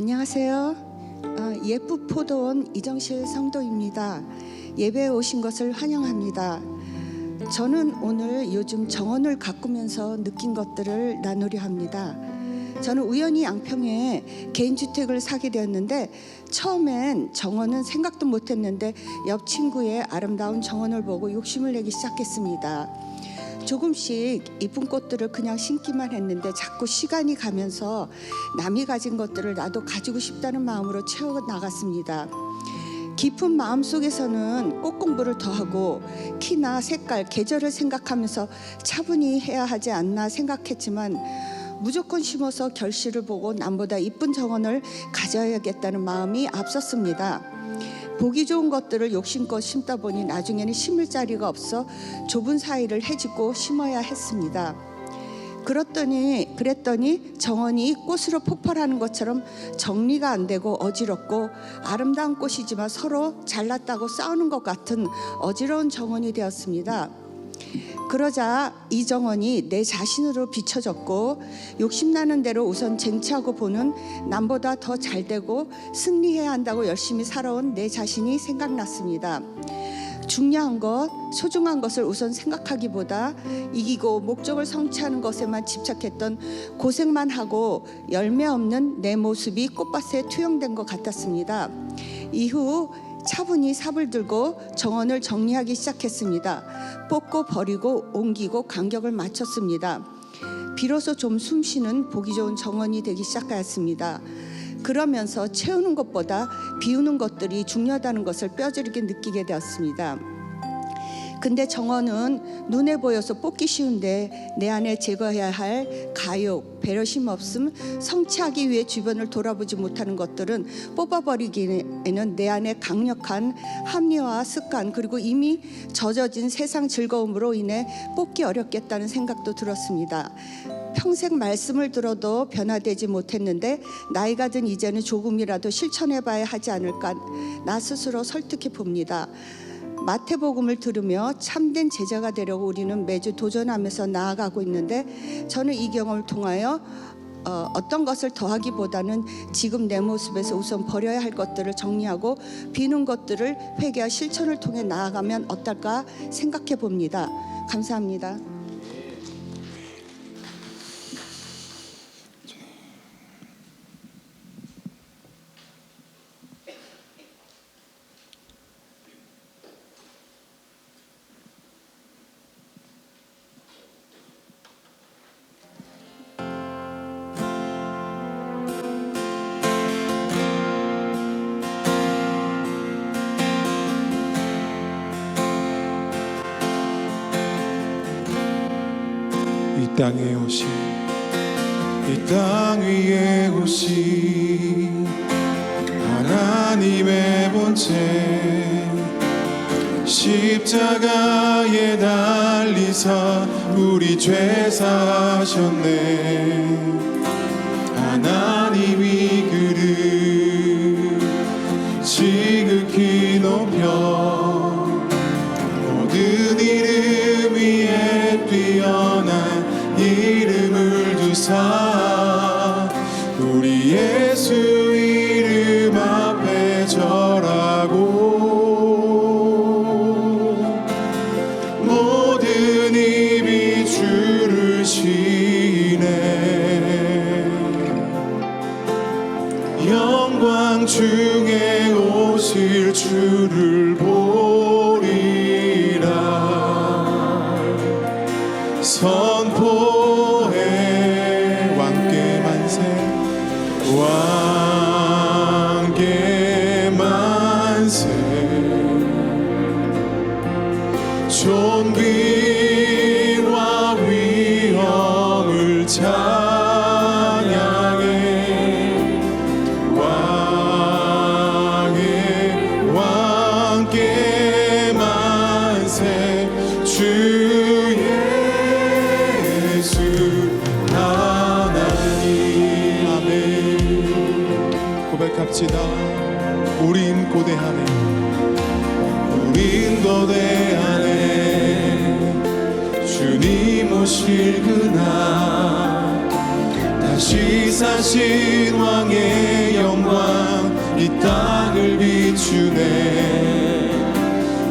안녕하세요. 예쁘포도원 이정실 성도입니다. 예배에 오신 것을 환영합니다. 저는 오늘 요즘 정원을 가꾸면서 느낀 것들을 나누려 합니다. 저는 우연히 양평에 개인주택을 사게 되었는데 처음엔 정원은 생각도 못했는데 옆 친구의 아름다운 정원을 보고 욕심을 내기 시작했습니다. 조금씩 이쁜 꽃들을 그냥 심기만 했는데 자꾸 시간이 가면서 남이 가진 것들을 나도 가지고 싶다는 마음으로 채워나갔습니다. 깊은 마음속에서는 꽃 공부를 더하고 키나 색깔, 계절을 생각하면서 차분히 해야 하지 않나 생각했지만 무조건 심어서 결실을 보고 남보다 이쁜 정원을 가져야겠다는 마음이 앞섰습니다. 보기 좋은 것들을 욕심껏 심다 보니 나중에는 심을 자리가 없어 좁은 사이를 헤집고 심어야 했습니다. 그랬더니 정원이 꽃으로 폭발하는 것처럼 정리가 안 되고 어지럽고 아름다운 꽃이지만 서로 잘났다고 싸우는 것 같은 어지러운 정원이 되었습니다. 그러자 이 정원이 내 자신으로 비춰졌고 욕심나는 대로 우선 쟁취하고 보는 남보다 더 잘되고 승리해야 한다고 열심히 살아온 내 자신이 생각났습니다. 중요한 것, 소중한 것을 우선 생각하기보다 이기고 목적을 성취하는 것에만 집착했던 고생만 하고 열매 없는 내 모습이 꽃밭에 투영된 것 같았습니다. 이후 차분히 삽을 들고 정원을 정리하기 시작했습니다. 뽑고 버리고 옮기고 간격을 맞췄습니다. 비로소 좀 숨쉬는 보기 좋은 정원이 되기 시작하였습니다. 그러면서 채우는 것보다 비우는 것들이 중요하다는 것을 뼈저리게 느끼게 되었습니다. 근데 정원은 눈에 보여서 뽑기 쉬운데 내 안에 제거해야 할 가욕, 배려심 없음, 성취하기 위해 주변을 돌아보지 못하는 것들은 뽑아버리기에는 내 안에 강력한 합리화 습관 그리고 이미 젖어진 세상 즐거움으로 인해 뽑기 어렵겠다는 생각도 들었습니다. 평생 말씀을 들어도 변화되지 못했는데 나이가 든 이제는 조금이라도 실천해봐야 하지 않을까 나 스스로 설득해 봅니다. 마태복음을 들으며 참된 제자가 되려고 우리는 매주 도전하면서 나아가고 있는데 저는 이 경험을 통하여 어떤 것을 더하기보다는 지금 내 모습에서 우선 버려야 할 것들을 정리하고 비는 것들을 회개와 실천을 통해 나아가면 어떨까 생각해 봅니다. 감사합니다. 땅에 오신 이 땅 위에 오신 하나님의 본체 십자가에 달리사 우리 죄 사하셨네. 하나님이 그를 지극히 높여 모든 이름 위에 뛰어난 이름을 두사 우리 예수 이름 앞에 절하고 모든 입이 주를 시네. 영광 중에 오실 주를 보리라. 선포해 왕께 만세 왕께 만세 존귀와 위엄을 찬양해 왕께 만세 주 예수 하나님. 아멘. 고백합시다. 우린 고대하네 우린 고대하네 주님 오실 그날 다시 사신 왕의 영광 이 땅을 비추네.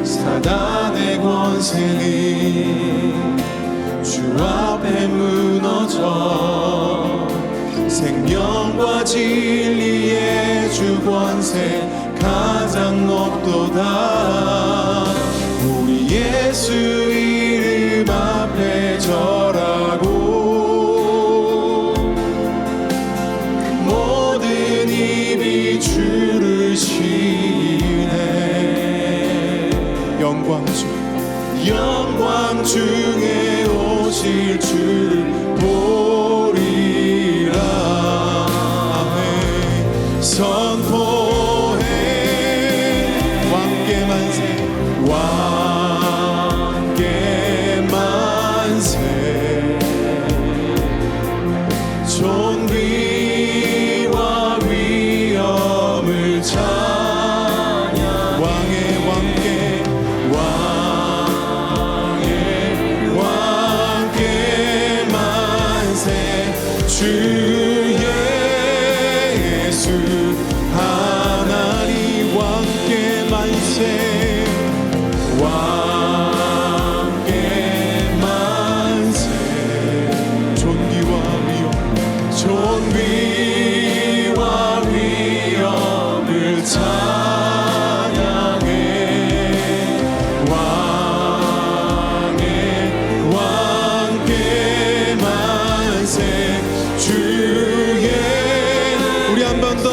사단의 권세는 주 앞에 무너져 생명과 진리의 주 권세 가장 높도다. 우리 예수 이름 앞에 절하고 모든 입이 주를 시인해. 영광 중에 오실 주를 보리라. 아멘. 선포해 왕께 만세 왕께 만세. 존귀와 위엄을 찬양. 왕의 만세. 주 예수 하나님 왕께 만세. 왕께 만세. 존귀와 위엄을 찬양해. 왕께 만세. 주의 우리 한 번 더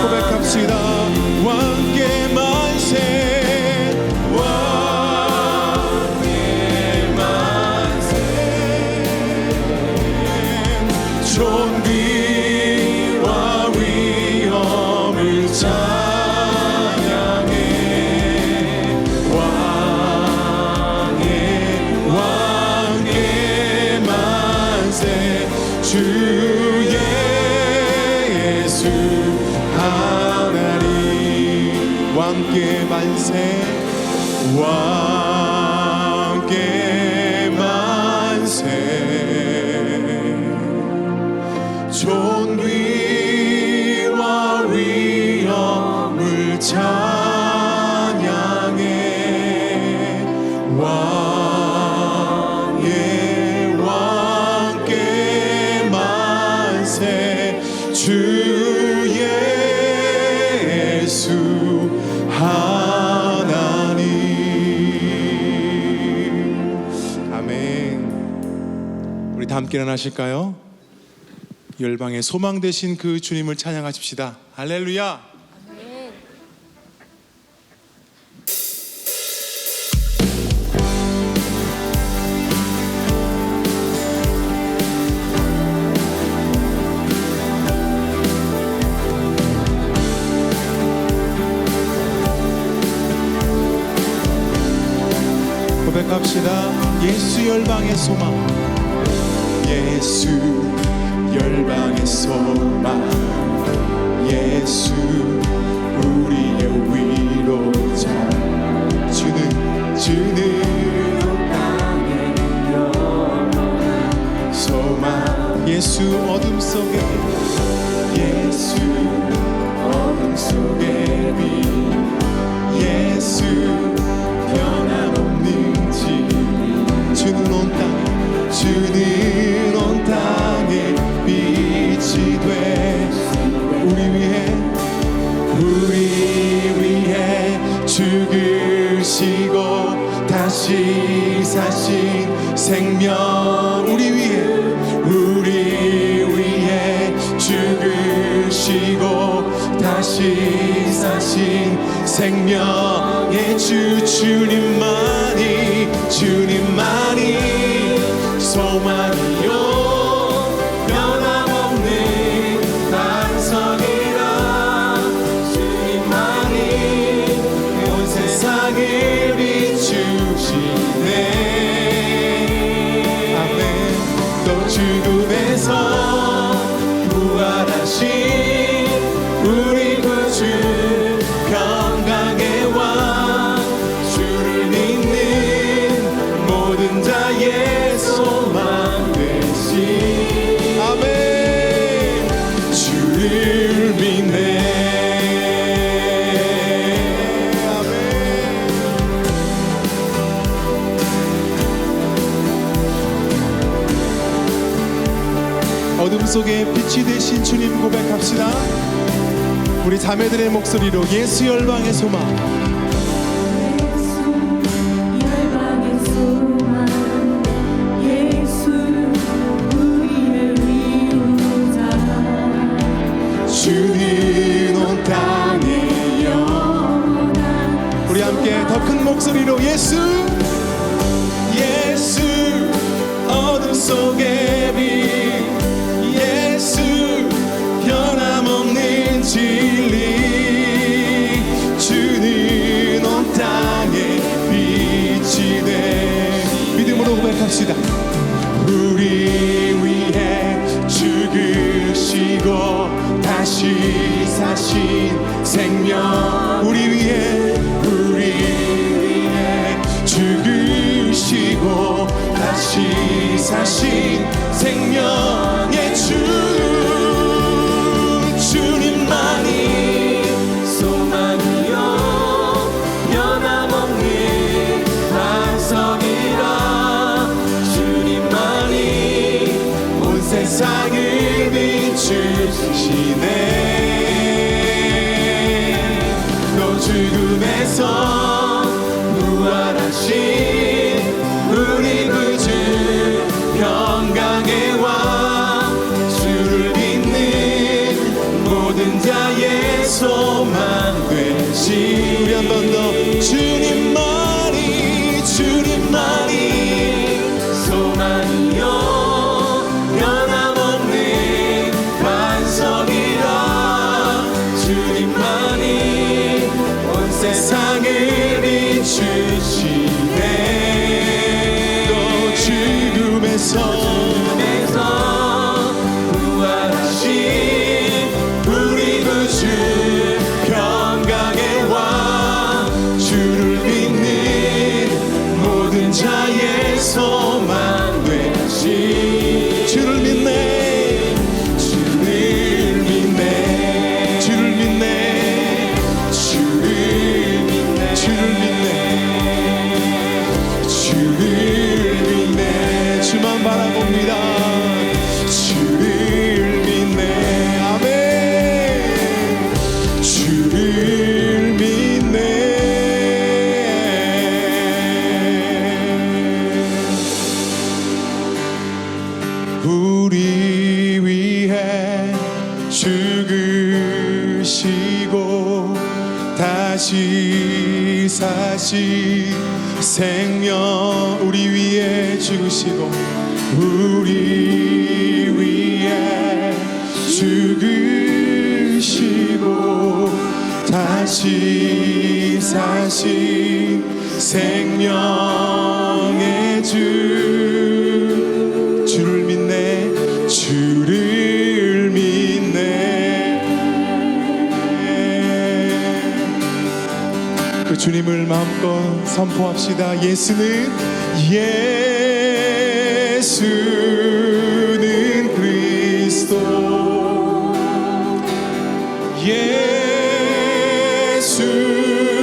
고백합시다. 왕께 만세. 왕께 만세. 존귀와 위엄을 찬양해. 왕께 만세. 주 예수 하나님 왕께 만세. 왕께 만세. 존귀와 위엄을 찬양해. 왕께 만세. 주 예수 하나님. 아멘. 우리 다 함께 일어나실까요? 열방의 소망 되신 그 주님을 찬양하십시다. 할렐루야. 고백합시다. 예수 열방의 소망. 예수 열방의 소망. 예수 우리의 위로자. 주는 땅의 영원한 소망. 예수 어둠 속에 예수 어둠 속에 빛. 예수 변함없는 주는 온 땅에 빛이 돼 우리 위해 죽으시고 다시 사신 생명. 우리 위해 죽으시고 다시 사신 생명의 주님만이 소망이요 변함없는 반석이라. 주님만이 온 세상을 비추시네. 아멘. 또 죽음에서 부활하신 우리 구주 평강의 왕. 주를 어둠 속에 빛이 되신 주님 고백합시다. 우리 자매들의 목소리로 예수 열방의 소망. 열방의 소망 예수 우리의 위로자 주는 온 땅에 영원한 우리 함께 더 큰 목소리로 예수 예수 어둠 속의 빛 예수 변함없는 진리 주는 온 땅에 빛이 돼 믿음으로 고백합시다. 우리 위해 죽으시고 다시 사신 생명 우리 위해 죽으시고 다시 사신 생명의 주님만이 소망이요 변함없는 반석이라 주님만이 온 세상을 비추시네 또 죽음에서 부활하신 우리 구주 평강의 왕 주를 믿는 모든 자의 소망 되시 우리 한 번 더 주님만이 소망이요 변함없는 반석이라 주님만이 온 세상을 비추시네 또 죽음에서 부활하신 우리 구주 평강의 왕 주를 믿는 모든 자의 소망 되시 주를 믿네 주만 바라봅니다. 주를 믿네 아멘 주를 믿네 우리 위해 죽으시고 다시 사신 생명 우리 위해 죽으시고 우리 위해 죽으시고 다시 사신 생명의 주를 믿네 주를 믿네 그 주님을 마음껏 선포합시다. 예수는 그리스도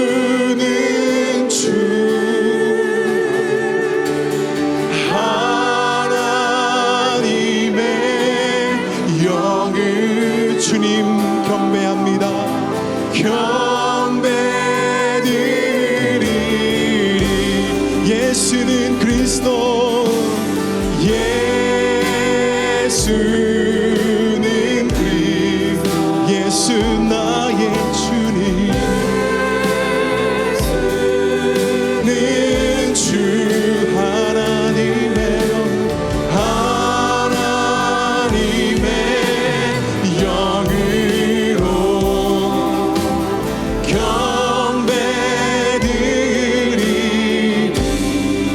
예수는 주 하나님의 영을 주님 경배합니다. 예수는 그리스도 예수는 그리스도 예수 나의 주님 예수는 주 하나님의 영으로 경배드리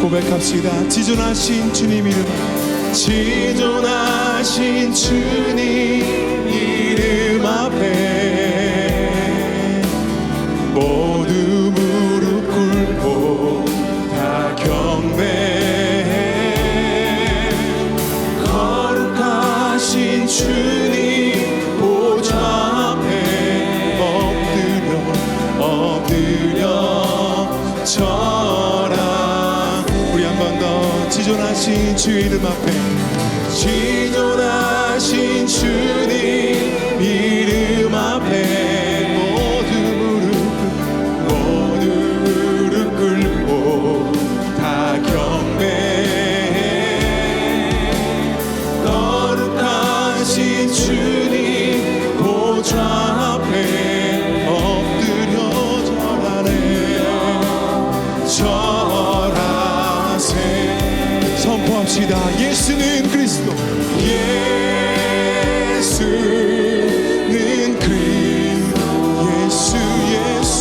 고백합시다. 지존하신 주님 이름 지존하신 주님 이름 앞에 모두 무릎 꿇고 다 경배해 거룩하신 주님 보좌 앞에 엎드려 절하 우리 한 번 더 지존하신 주 이름 앞에 지존하신 대신 주님 보좌 앞에 엎드려 절하세. 선포합시다. 예수는 그리스도. 예수는 그리스도. 예수 예수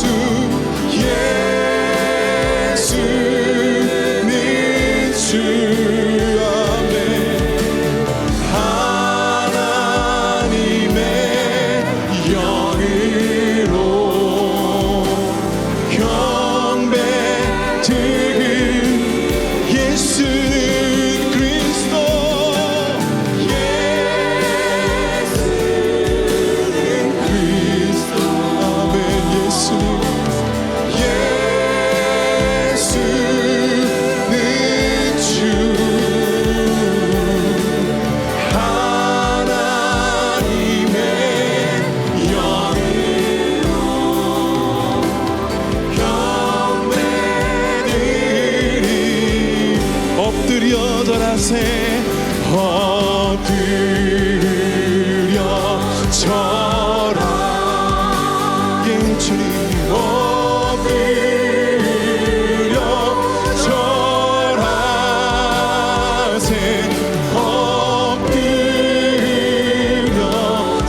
예수는 주. 아멘. 하나님의 영으로 경배 드린 예수는 그리스도. 예수는 그리스도. 아멘. 예수는 주. 하나님의 영으로 경배드리. 엎드려 절하세. 엎드려 절하. 예 주님. 엎드려 절하세. 엎드려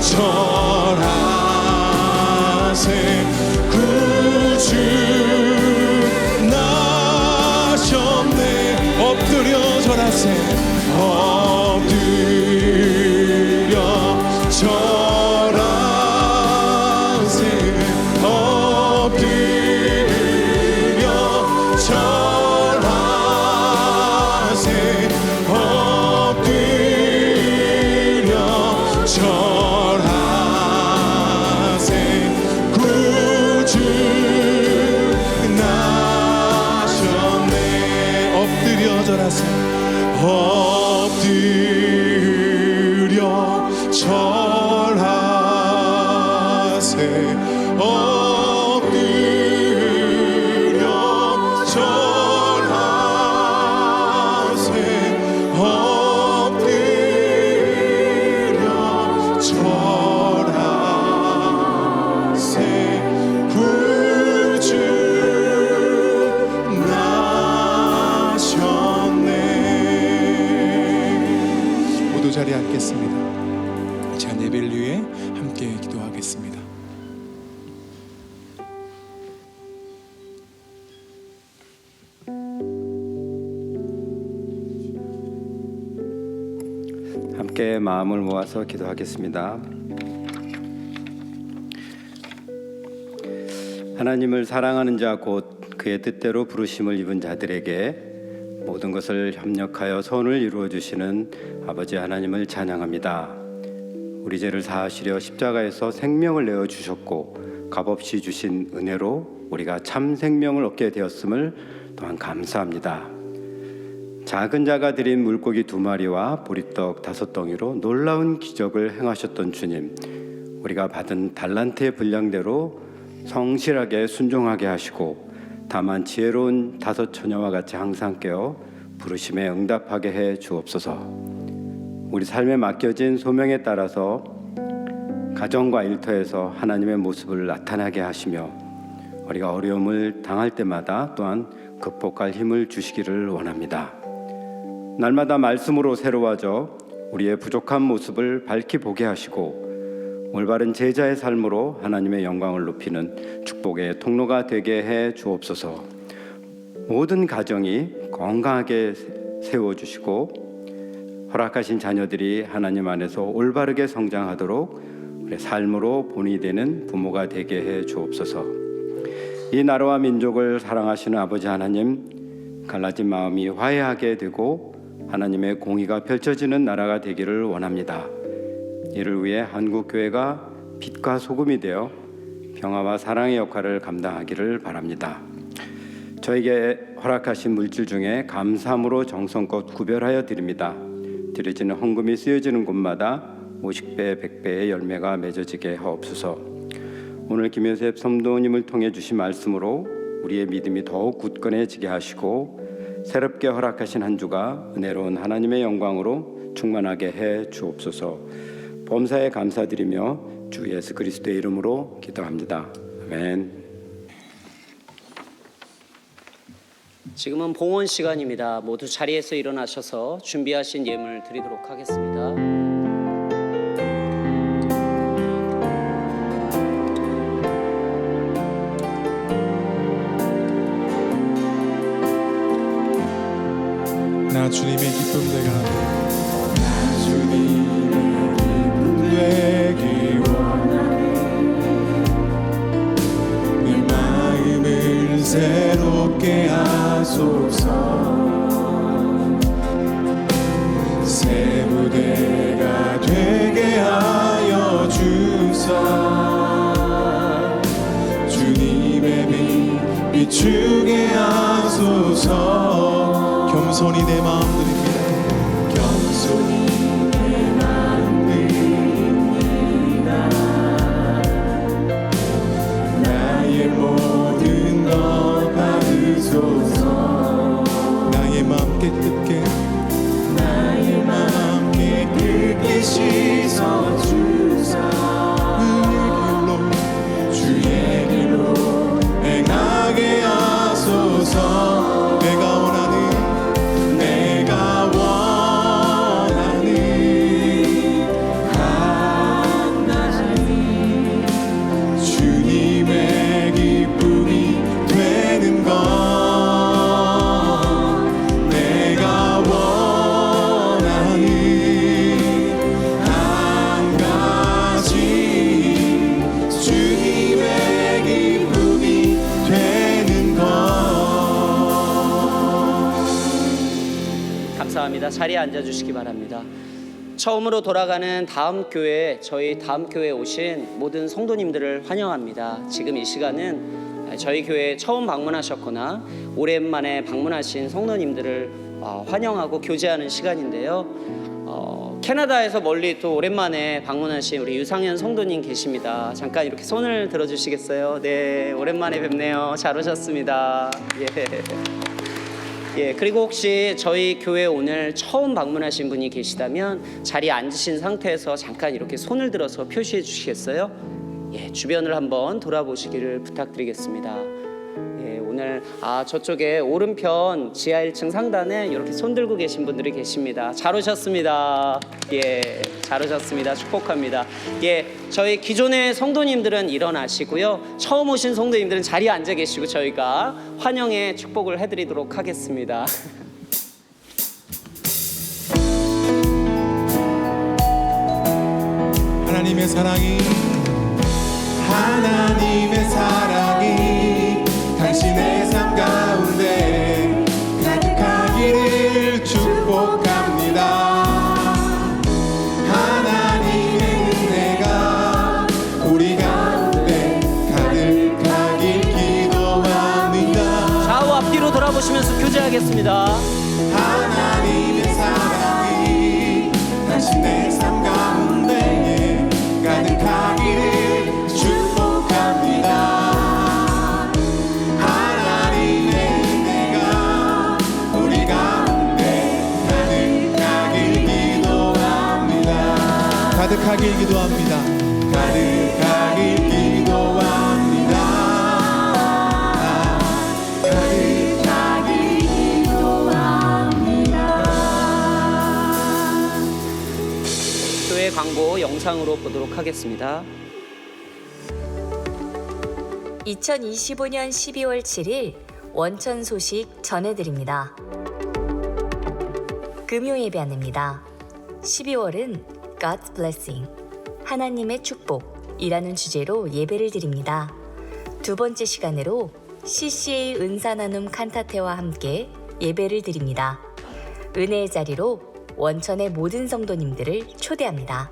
절하세. 구주 나셨네. 엎드려 절하세. 엎드려 절하세. 엎드려 절하세. 엎드려 절하세. 구주 나셨네. 엎드려 절하세. 엎드려 절하세. 엎드려 절하세. 엎드려 절하세. 구주 나셨네. 모두 자리에 앉겠습니다. 제가 예배를 위해 함께 기도하겠습니다. 함께 마음을 모아서 기도하겠습니다. 하나님을 사랑하는 자 곧 그의 뜻대로 부르심을 입은 자들에게 모든 것을 협력하여 선을 이루어 주시는 아버지 하나님을 찬양합니다. 우리 죄를 사하시려 십자가에서 생명을 내어 주셨고 값없이 주신 은혜로 우리가 참 생명을 얻게 되었음을 또한 감사합니다. 작은 자가 드린 물고기 2마리와 보리떡 5덩이로 놀라운 기적을 행하셨던 주님, 우리가 받은 달란트의 분량대로 성실하게 순종하게 하시고 다만 지혜로운 5 처녀와 같이 항상 깨어 부르심에 응답하게 해 주옵소서. 우리 삶에 맡겨진 소명에 따라서 가정과 일터에서 하나님의 모습을 나타나게 하시며 우리가 어려움을 당할 때마다 또한 극복할 힘을 주시기를 원합니다. 날마다 말씀으로 새로워져 우리의 부족한 모습을 밝히 보게 하시고 올바른 제자의 삶으로 하나님의 영광을 높이는 축복의 통로가 되게 해 주옵소서. 모든 가정이 건강하게 세워주시고 허락하신 자녀들이 하나님 안에서 올바르게 성장하도록 우리의 삶으로 본이 되는 부모가 되게 해 주옵소서. 이 나라와 민족을 사랑하시는 아버지 하나님, 갈라진 마음이 화해하게 되고 하나님의 공의가 펼쳐지는 나라가 되기를 원합니다. 이를 위해 한국교회가 빛과 소금이 되어 평화와 사랑의 역할을 감당하기를 바랍니다. 저에게 허락하신 물질 중에 감사함으로 정성껏 구별하여 드립니다. 드려지는 헌금이 쓰여지는 곳마다 50배, 100배의 열매가 맺어지게 하옵소서. 오늘 김효셉 성도님을 통해 주신 말씀으로 우리의 믿음이 더욱 굳건해지게 하시고 새롭게 허락하신 한 주가 은혜로운 하나님의 영광으로 충만하게 해 주옵소서. 범사에 감사드리며 주 예수 그리스도의 이름으로 기도합니다. 아멘. 지금은 봉헌 시간입니다. 모두 자리에서 일어나셔서 준비하신 예물 드리도록 하겠습니다. 나 주님의 기쁨 되가 나 주님의 기쁨 되기 원하네 내 마음을 새롭게 하소서 새 무대가 되게 하여 주사 주님의 빛 비추게 하소서 겸손히 내 마음 드립니다. 겸손히 내 마음 드립니다. 나의 모든 것 받으소서 나의 마음 깨끗게 나의 마음 깨끗게 씻어주사 주의 길로 행하게 하소서 내가 원하는 주님의 기쁨이 되는 것 내가 원하는 한 가지 주님의 기쁨이 되는 것 감사합니다. 자리에 앉아주시기 바랍니다. 처음으로 돌아가는 다음 교회, 저희 다음 교회에 오신 모든 성도님들을 환영합니다. 지금 이 시간은 저희 교회에 처음 방문하셨거나 오랜만에 방문하신 성도님들을 환영하고 교제하는 시간인데요. 캐나다에서 멀리 또 오랜만에 방문하신 우리 유상현 성도님 계십니다. 잠깐 이렇게 손을 들어주시겠어요? 네, 오랜만에 뵙네요. 잘 오셨습니다. 예, 그리고 혹시 저희 교회 오늘 처음 방문하신 분이 계시다면 자리에 앉으신 상태에서 잠깐 이렇게 손을 들어서 표시해 주시겠어요? 예, 주변을 한번 돌아보시기를 부탁드리겠습니다. 예, 오늘 저쪽에 오른편 지하 1층 상단에 이렇게 손 들고 계신 분들이 계십니다. 잘 오셨습니다. 예, 잘 오셨습니다. 축복합니다. 예, 저희 기존의 성도님들은 일어나시고요. 처음 오신 성도님들은 자리에 앉아 계시고 저희가 환영의 축복을 해드리도록 하겠습니다. 하나님의 사랑이 당신의 삶 가운데 가득하기를 축복합니다. 하나님의 은혜가 우리 가운데 가득하길 기도합니다. 좌우 앞뒤로 돌아보시면서 교제하겠습니다. 하나님의 사랑이 당신의 삶 가운데 가득하기를 축복합니다. 하나님의 은혜가 우리 가운데 가득하길 기도합니다. 가득하길 기도합니다. 가득하길 기도합니다. 가득하길 기도합니다. 교회 광고 영상으로 보도록 하겠습니다. 2025년 12월 7일 원천 소식 전해드립니다. 금요 예배 안내입니다. 12월은 God's Blessing, 하나님의 축복이라는 주제로 예배를 드립니다. 두 번째 시간으로 CCA 은사 나눔 칸타테와 함께 예배를 드립니다. 은혜의 자리로 원천의 모든 성도님들을 초대합니다.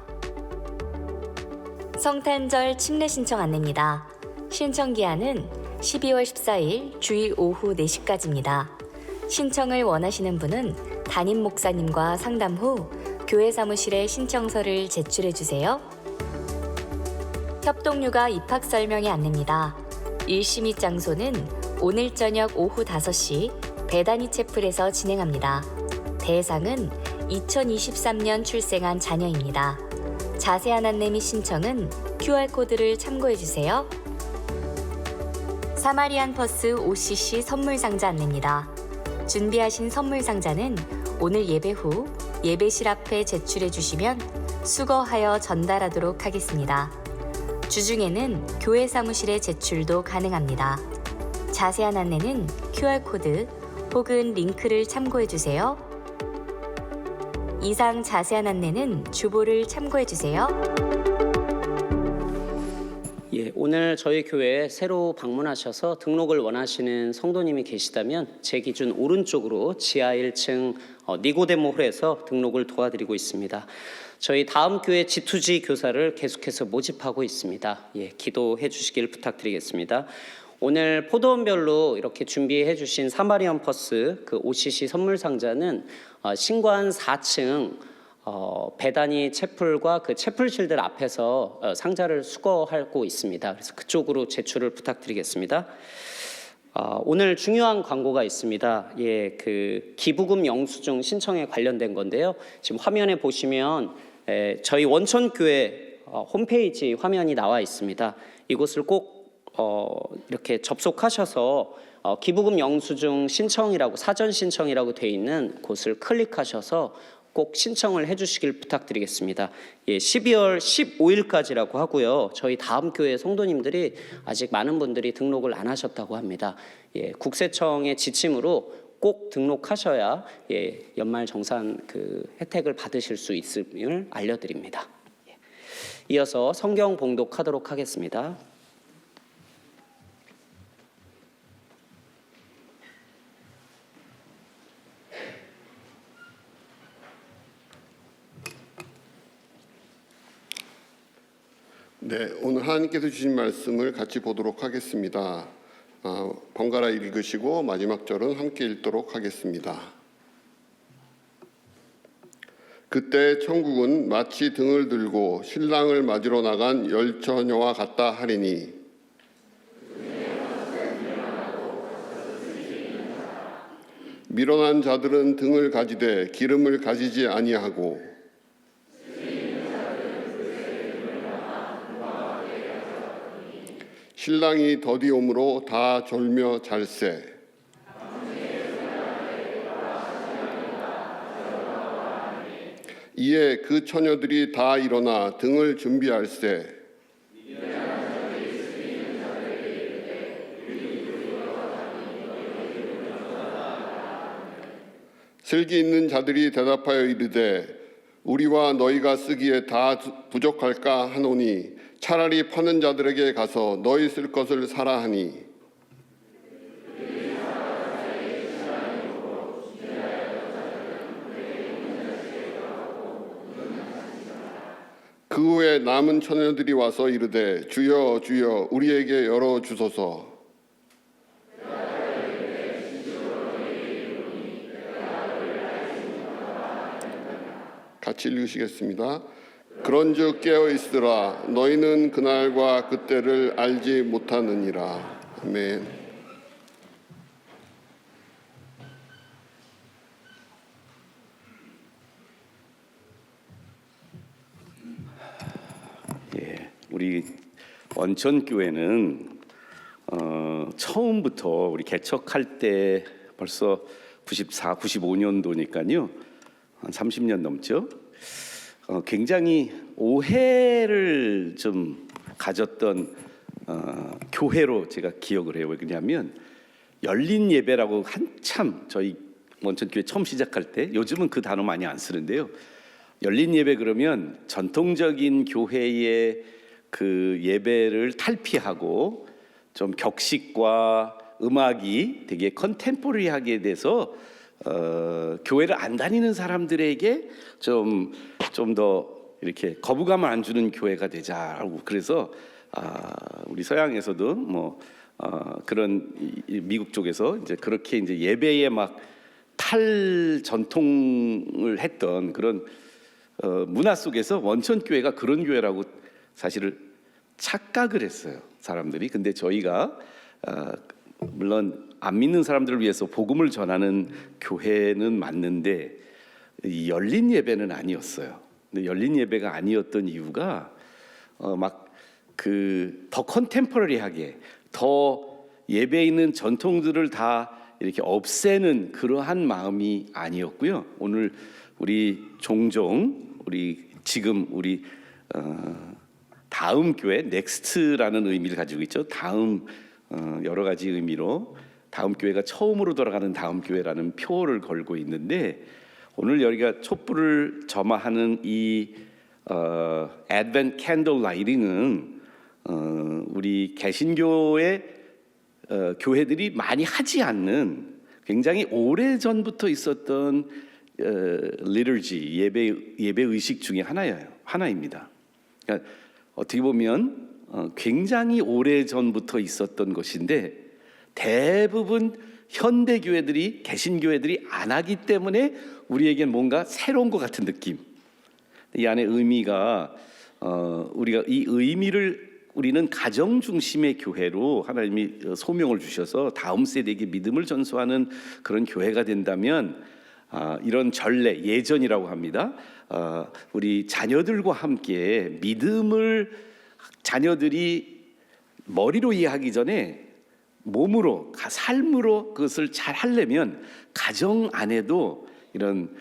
성탄절 침례 신청 안내입니다. 신청 기한은 12월 14일 주일 오후 4시까지입니다. 신청을 원하시는 분은 담임 목사님과 상담 후 교회 사무실에 신청서를 제출해 주세요. 협동육아 입학 설명회 안내입니다. 일시 및 장소는 오늘 저녁 오후 5시 베다니 채플에서 진행합니다. 대상은 2023년 출생한 자녀입니다. 자세한 안내 및 신청은 QR코드를 참고해주세요. 사마리안 퍼스 OCC 선물 상자 안내입니다. 준비하신 선물 상자는 오늘 예배 후 예배실 앞에 제출해 주시면 수거하여 전달하도록 하겠습니다. 주중에는 교회 사무실에 제출도 가능합니다. 자세한 안내는 QR코드 혹은 링크를 참고해 주세요. 이상 자세한 안내는 주보를 참고해 주세요. 예, 오늘 저희 교회에 새로 방문하셔서 등록을 원하시는 성도님이 계시다면 제 기준 오른쪽으로 지하 1층 니고데모 홀에서 등록을 도와드리고 있습니다. 저희 다음 교회 G2G 교사를 계속해서 모집하고 있습니다. 예, 기도해 주시길 부탁드리겠습니다. 오늘 포도원별로 이렇게 준비해 주신 사마리안 퍼스 그 OCC 선물 상자는 신관 4층 베다니 채플과 그 채플실들 앞에서 상자를 수거하고 있습니다. 그래서 그쪽으로 제출을 부탁드리겠습니다. 오늘 중요한 광고가 있습니다. 예, 그 기부금 영수증 신청에 관련된 건데요. 지금 화면에 보시면 저희 원천교회 홈페이지 화면이 나와 있습니다. 이곳을 꼭 이렇게 접속하셔서 기부금 영수증 신청이라고 사전 신청이라고 되어 있는 곳을 클릭하셔서 꼭 신청을 해주시길 부탁드리겠습니다. 예, 12월 15일까지라고 하고요. 저희 다음 교회 성도님들이 아직 많은 분들이 등록을 안 하셨다고 합니다. 예, 국세청의 지침으로 꼭 등록하셔야 연말 정산 그 혜택을 받으실 수 있음을 알려드립니다. 예. 이어서 성경 봉독하도록 하겠습니다. 네, 오늘 하나님께서 주신 말씀을 같이 보도록 하겠습니다. 번갈아 읽으시고 마지막 절은 함께 읽도록 하겠습니다. 그때 천국은 마치 등을 들고 신랑을 맞으러 나간 열처녀와 같다 하리니 밀어난 자들은 등을 가지되 기름을 가지지 아니하고 신랑이 더디옴으로 다 졸며 잘세. 이에 그 처녀들이 다 일어나 등을 준비할세. 슬기 있는 자들이 대답하여 이르되 우리와 너희가 쓰기에 다 부족할까 하노니 차라리 파는 자들에게 가서 너희 쓸 것을 사라 하니 그 후에 남은 처녀들이 와서 이르되 주여 주여 우리에게 열어 주소서. 같이 읽으시겠습니다. 그런즉 깨어 있으라 너희는 그날과 그때를 알지 못하느니라. 아멘. 예, 우리 원천교회는 처음부터 우리 개척할 때 벌써 94, 95년도니까요. 한 30년 넘죠. 굉장히 오해를 좀 가졌던 교회로 제가 기억을 해요. 왜 그러냐면 열린 예배라고 한참 저희 원천교회 처음 시작할 때, 요즘은 그 단어 많이 안 쓰는데요. 열린 예배 그러면 전통적인 교회의 그 예배를 탈피하고 좀 격식과 음악이 되게 컨템포러리하게 돼서 교회를 안 다니는 사람들에게 좀 더 이렇게 거부감을 안 주는 교회가 되자라고. 그래서 우리 서양에서도 뭐 그런 미국 쪽에서 이제 그렇게 이제 예배에 막 탈 전통을 했던 그런 문화 속에서 원천교회가 그런 교회라고 사실을 착각을 했어요, 사람들이. 근데 저희가 물론 안 믿는 사람들을 위해서 복음을 전하는 교회는 맞는데 이 열린 예배는 아니었어요. 근데 열린 예배가 아니었던 이유가 막 그 더 컨템퍼러리하게 더 예배에 있는 전통들을 다 이렇게 없애는 그러한 마음이 아니었고요. 오늘 우리 종종 우리 지금 우리 다음 교회 넥스트라는 의미를 가지고 있죠. 다음 여러 가지 의미로 다음 교회가 처음으로 돌아가는 다음 교회라는 표를 걸고 있는데 오늘 여기가 촛불을 점화하는 이 애드벤트 캔들 라이팅은 우리 개신교의 교회들이 많이 하지 않는 굉장히 오래 전부터 있었던 리터지 예배 의식 중에 하나입니다. 그러니까 어떻게 보면 굉장히 오래 전부터 있었던 것인데 대부분 현대 교회들이 개신교회들이 안 하기 때문에 우리에겐 뭔가 새로운 것 같은 느낌. 이 안에 의미가 우리가 이 의미를 우리는 가정 중심의 교회로 하나님이 소명을 주셔서 다음 세대에게 믿음을 전수하는 그런 교회가 된다면 이런 전례 예전이라고 합니다. 우리 자녀들과 함께 믿음을 자녀들이 머리로 이해하기 전에 몸으로 삶으로 그것을 잘 하려면 가정 안에도 이런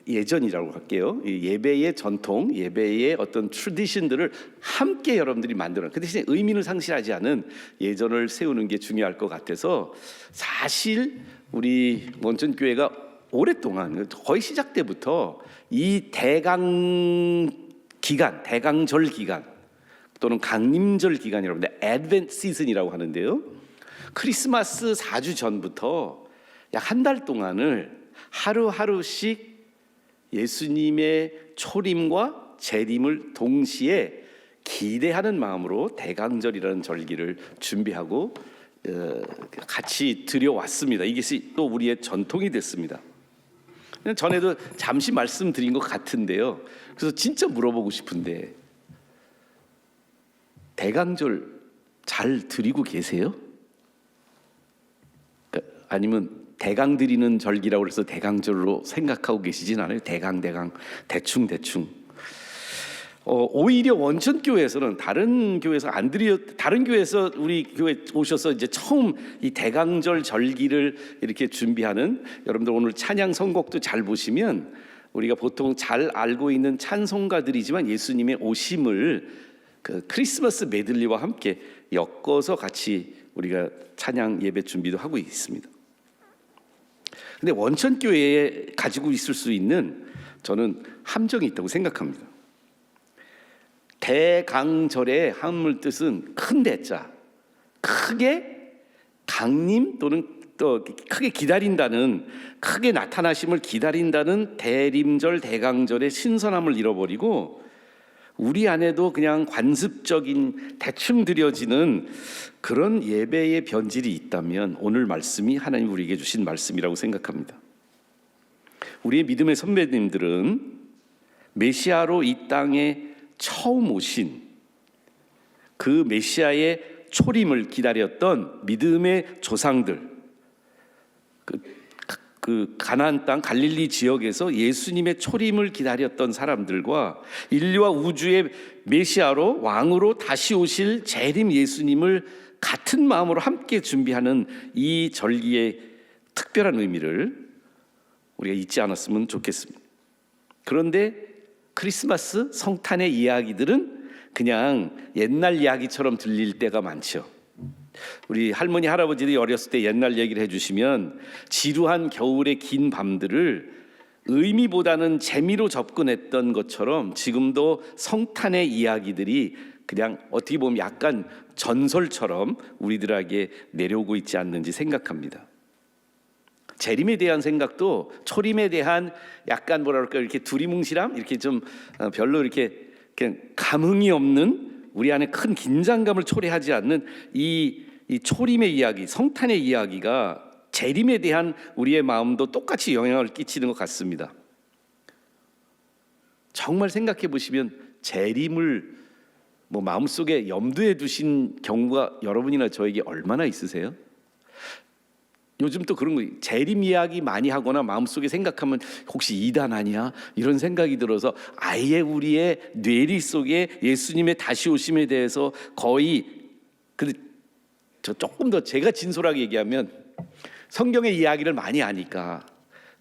예전이라고 할게요. 예배의 전통, 예배의 어떤 트래디션들을 함께 여러분들이 만들어요. 그 대신에 의미를 상실하지 않은 예전을 세우는 게 중요할 것 같아서 사실 우리 원천교회가 오랫동안 거의 시작 때부터 이 대강절 기간 또는 강림절 기간이라고 하는데 애드벤트 시즌이라고 하는데요. 크리스마스 4주 전부터 약 한 달 동안을 하루하루씩 예수님의 초림과 재림을 동시에 기대하는 마음으로 대강절이라는 절기를 준비하고 같이 드려왔습니다. 이것이 또 우리의 전통이 됐습니다. 전에도 잠시 말씀드린 것 같은데요. 그래서 진짜 물어보고 싶은데 대강절 잘 드리고 계세요? 아니면 대강 드리는 절기라고 해서 대강절로 생각하고 계시진 않아요? 대강 대충 오히려 원천교회에서는 다른 교회에서 안 드려 다른 교회에서 우리 교회 오셔서 이제 처음 이 대강절 절기를 이렇게 준비하는 여러분들 오늘 찬양 선곡도 잘 보시면 우리가 보통 잘 알고 있는 찬송가들이지만 예수님의 오심을 그 크리스마스 메들리와 함께 엮어서 같이 우리가 찬양 예배 준비도 하고 있습니다. 근데 원천교회에 가지고 있을 수 있는 저는 함정이 있다고 생각합니다. 대강절의 한물 뜻은 큰 대자, 크게 강림 또는 또 크게 기다린다는, 크게 나타나심을 기다린다는 대림절, 대강절의 신선함을 잃어버리고 우리 안에도 그냥 관습적인 대충 드려지는 그런 예배의 변질이 있다면 오늘 말씀이 하나님 우리에게 주신 말씀이라고 생각합니다. 우리의 믿음의 선배님들은 메시아로 이 땅에 처음 오신 그 메시아의 초림을 기다렸던 믿음의 조상들, 그 가나안 땅 갈릴리 지역에서 예수님의 초림을 기다렸던 사람들과 인류와 우주의 메시아로 왕으로 다시 오실 재림 예수님을 같은 마음으로 함께 준비하는 이 절기의 특별한 의미를 우리가 잊지 않았으면 좋겠습니다. 그런데 크리스마스 성탄의 이야기들은 그냥 옛날 이야기처럼 들릴 때가 많죠. 우리 할머니 할아버지들이 어렸을 때 옛날 얘기를 해주시면 지루한 겨울의 긴 밤들을 의미보다는 재미로 접근했던 것처럼 지금도 성탄의 이야기들이 그냥 어떻게 보면 약간 전설처럼 우리들에게 내려오고 있지 않는지 생각합니다. 재림에 대한 생각도 초림에 대한 약간 뭐랄까 이렇게 두리뭉실함, 이렇게 좀 별로 이렇게 그냥 감흥이 없는, 우리 안에 큰 긴장감을 초래하지 않는 이 초림의 이야기, 성탄의 이야기가 재림에 대한 우리의 마음도 똑같이 영향을 끼치는 것 같습니다. 정말 생각해 보시면 재림을 마음속에 염두에 두신 경우가 여러분이나 저에게 얼마나 있으세요? 요즘 또 그런 거 재림 이야기 많이 하거나 마음속에 생각하면 혹시 이단 아니야? 이런 생각이 들어서 아예 우리의 뇌리 속에 예수님의 다시 오심에 대해서 거의 근데 저 조금 더 제가 진솔하게 얘기하면 성경의 이야기를 많이 아니까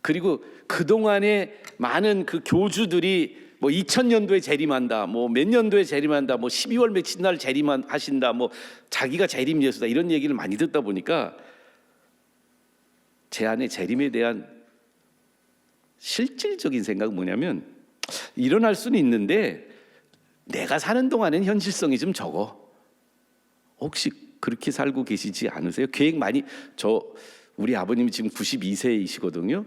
그리고 그동안에 많은 그 교주들이 뭐 2000년도에 재림한다, 뭐 몇 년도에 재림한다, 뭐 12월 며칠 날 재림하신다, 뭐 자기가 재림 예수다 이런 얘기를 많이 듣다 보니까 제 안에 재림에 대한 실질적인 생각은 뭐냐면 일어날 수는 있는데 내가 사는 동안엔 현실성이 좀 적어. 혹시 그렇게 살고 계시지 않으세요? 계획 많이 우리 아버님이 지금 92세이시거든요.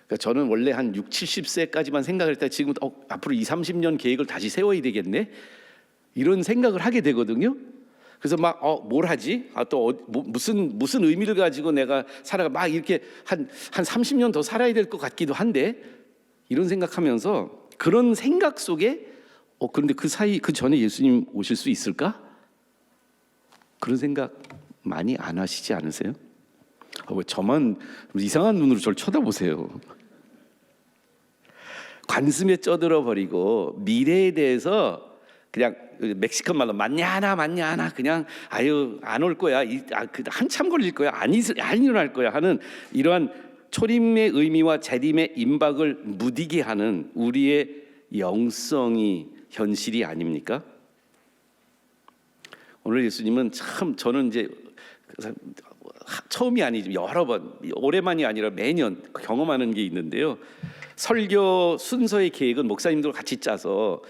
그러니까 저는 원래 한 6, 70세까지만 생각을 했다 지금 앞으로 2, 30년 계획을 다시 세워야 되겠네. 이런 생각을 하게 되거든요. 그래서 막 뭘 하지? 무슨 의미를 가지고 내가 살아가 막 이렇게 한 30년 더 살아야 될 것 같기도 한데 이런 생각하면서 그런 생각 속에 그런데 그 전에 예수님 오실 수 있을까? 그런 생각 많이 안 하시지 않으세요? 왜 저만 이상한 눈으로 저를 쳐다보세요? 관심에 쩌들어 버리고 미래에 대해서 그냥 멕시칸 말로 마냐나 그냥 아유 안 올 거야 한참 걸릴 거야 안 일어날 거야 하는 이러한 초림의 의미와 재림의 임박을 무디게 하는 우리의 영성이 현실이 아닙니까? 오늘 예수님은 참 저는 이제 처음이 아니지만 여러 번 올해만이 아니라 매년 경험하는 게 있는데요. 설교 순서의 계획은 목사님들과 같이 짜서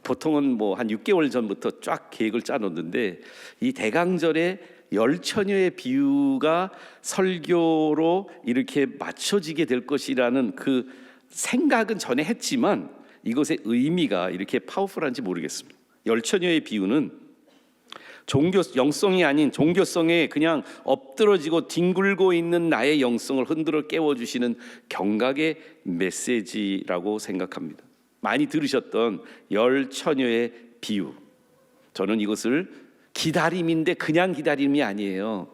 보통은 뭐 한 6개월 전부터 쫙 계획을 짜놓는데 이 대강절에 열처녀의 비유가 설교로 이렇게 맞춰지게 될 것이라는 그 생각은 전에 했지만 이것의 의미가 이렇게 파워풀한지 모르겠습니다. 열처녀의 비유는 영성이 아닌 종교성에 그냥 엎드러지고 뒹굴고 있는 나의 영성을 흔들어 깨워주시는 경각의 메시지라고 생각합니다. 많이 들으셨던 열 처녀의 비유, 저는 이것을 기다림인데 그냥 기다림이 아니에요.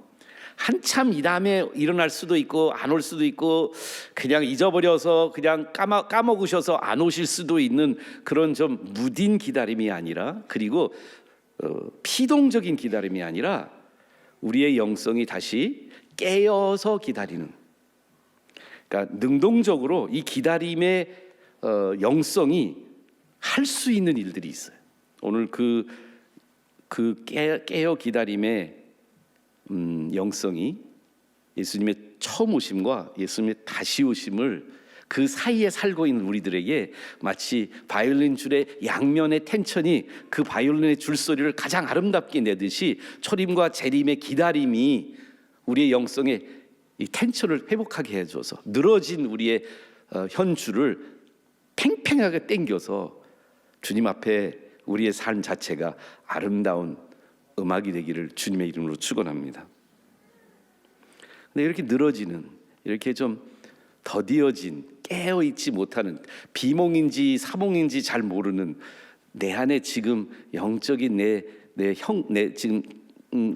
한참 이 다음에 일어날 수도 있고 안 올 수도 있고 그냥 잊어버려서 그냥 까먹으셔서 안 오실 수도 있는 그런 좀 무딘 기다림이 아니라 그리고 피동적인 기다림이 아니라 우리의 영성이 다시 깨어서 기다리는, 그러니까 능동적으로 이 기다림의 영성이 할 수 있는 일들이 있어요. 오늘 그 깨어 기다림의 영성이 예수님의 처음 오심과 예수님의 다시 오심을 그 사이에 살고 있는 우리들에게 마치 바이올린 줄의 양면의 텐션이 그 바이올린의 줄소리를 가장 아름답게 내듯이 초림과 재림의 기다림이 우리의 영성에 이 텐션을 회복하게 해줘서 늘어진 우리의 현주를 팽팽하게 당겨서 주님 앞에 우리의 삶 자체가 아름다운 음악이 되기를 주님의 이름으로 축원합니다. 근데 이렇게 늘어지는, 이렇게 좀 더디어진, 깨어있지 못하는, 비몽인지 사몽인지 잘 모르는 내 안에 지금 영적인 내 지금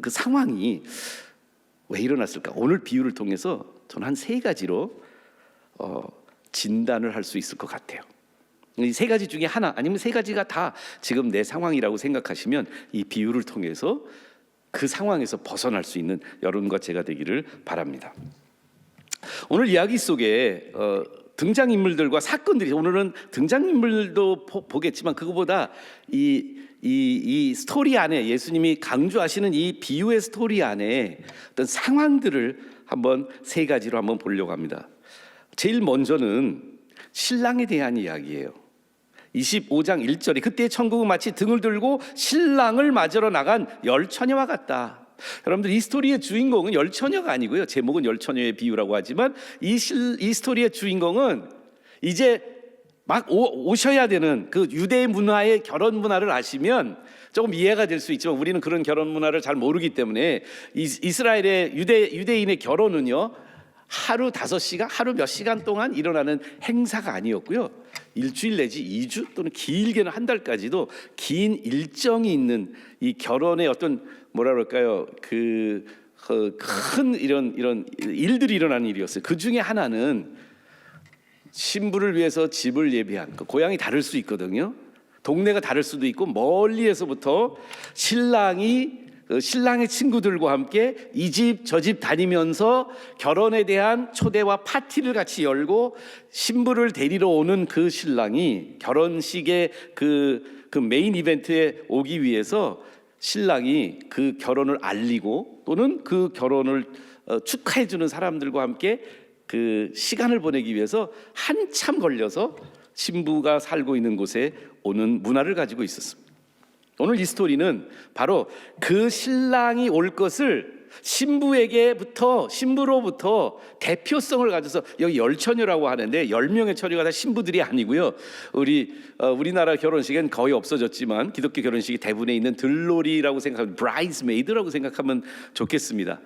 그 상황이 왜 일어났을까? 오늘 비유를 통해서 저는 한 3가지로 진단을 할 수 있을 것 같아요. 이 3가지 중에 하나 아니면 3가지가 다 지금 내 상황이라고 생각하시면 이 비유를 통해서 그 상황에서 벗어날 수 있는 여러분과 제가 되기를 바랍니다. 오늘 이야기 속에 등장인물들과 사건들이, 오늘은 등장인물도 보겠지만 그거보다 이 스토리 안에 예수님이 강조하시는 이 비유의 스토리 안에 어떤 상황들을 한번 3가지로 한번 보려고 합니다. 제일 먼저는 신랑에 대한 이야기예요. 25장 1절에 그때 천국은 마치 등을 들고 신랑을 맞으러 나간 열 처녀와 같다. 여러분들, 이 스토리의 주인공은 열 처녀가 아니고요, 제목은 열 처녀의 비유라고 하지만 이 스토리의 주인공은 이제 막 오셔야 되는 그 유대 문화의 결혼 문화를 아시면 조금 이해가 될 수 있지만 우리는 그런 결혼 문화를 잘 모르기 때문에 이스라엘의 유대인의 결혼은요 하루 5시간, 하루 몇 시간 동안 일어나는 행사가 아니었고요, 일주일 내지 2주 또는 길게는 한 달까지도 긴 일정이 있는 이 결혼의 어떤 뭐라 그럴까요, 그 큰 이런 일들이 일어나는 일이었어요. 그 중에 하나는 신부를 위해서 집을 예비한 거. 고향이 다를 수 있거든요. 동네가 다를 수도 있고 멀리에서부터 신랑의 친구들과 함께 이 집 저 집 다니면서 결혼에 대한 초대와 파티를 같이 열고 신부를 데리러 오는 그 신랑이 결혼식의 그 메인 이벤트에 오기 위해서 신랑이 그 결혼을 알리고 또는 그 결혼을 축하해 주는 사람들과 함께 그 시간을 보내기 위해서 한참 걸려서 신부가 살고 있는 곳에 오는 문화를 가지고 있었습니다. 오늘 이 스토리는 바로 그 신랑이 올 것을 신부로부터 대표성을 가져서 여기 열처녀라고 하는데 10명의 처녀가 다 신부들이 아니고요. 우리나라 결혼식엔 거의 없어졌지만 기독교 결혼식이 대부분에 있는 들놀이라고 생각하면 bridesmaid라고 생각하면 좋겠습니다.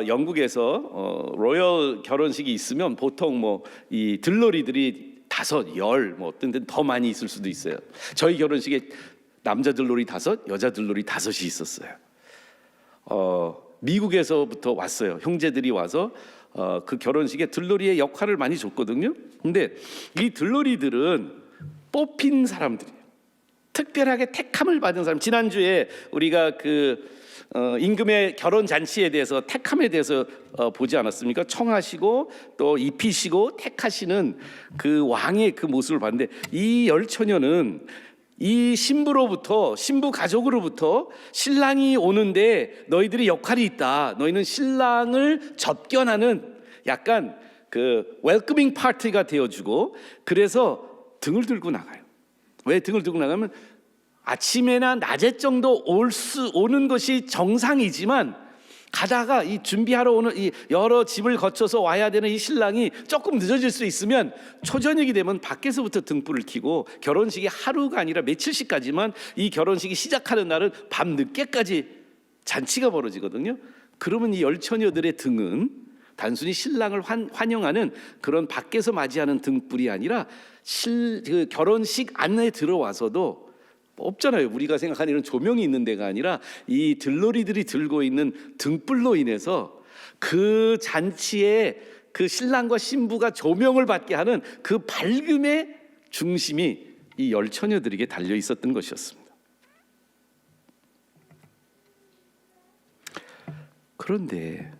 영국에서 로열 결혼식이 있으면 보통 뭐 이 들놀이들이 5, 10, 뭐 어떤 데는 더 많이 있을 수도 있어요. 저희 결혼식에 남자 들놀이 5, 여자 들놀이 5이 있었어요. 미국에서부터 왔어요. 형제들이 와서 그 결혼식에 들놀이의 역할을 많이 줬거든요. 근데 이 들놀이들은 뽑힌 사람들이에요. 특별하게 택함을 받은 사람. 지난주에 우리가 임금의 결혼 잔치에 대해서 택함에 대해서 보지 않았습니까? 청하시고 또 입히시고 택하시는 그 왕의 그 모습을 봤는데 이 열처녀는 이 신부 가족으로부터 신랑이 오는데 너희들이 역할이 있다. 너희는 신랑을 접견하는 약간 그 웰커밍 파티가 되어주고 그래서 등을 들고 나가요. 왜 등을 들고 나가면 아침에나 낮에 정도 오는 것이 정상이지만 가다가 이 준비하러 오는 이 여러 집을 거쳐서 와야 되는 이 신랑이 조금 늦어질 수 있으면 초저녁이 되면 밖에서부터 등불을 켜고 결혼식이 하루가 아니라 며칠씩까지만 이 결혼식이 시작하는 날은 밤 늦게까지 잔치가 벌어지거든요. 그러면 이 열처녀들의 등은 단순히 신랑을 환영하는 그런 밖에서 맞이하는 등불이 아니라 그 결혼식 안에 들어와서도 없잖아요. 우리가 생각하는 이런 조명이 있는 데가 아니라 이 들놀이들이 들고 있는 등불로 인해서 그 잔치에 그 신랑과 신부가 조명을 받게 하는 그 밝음의 중심이 이 열처녀들에게 달려 있었던 것이었습니다. 그런데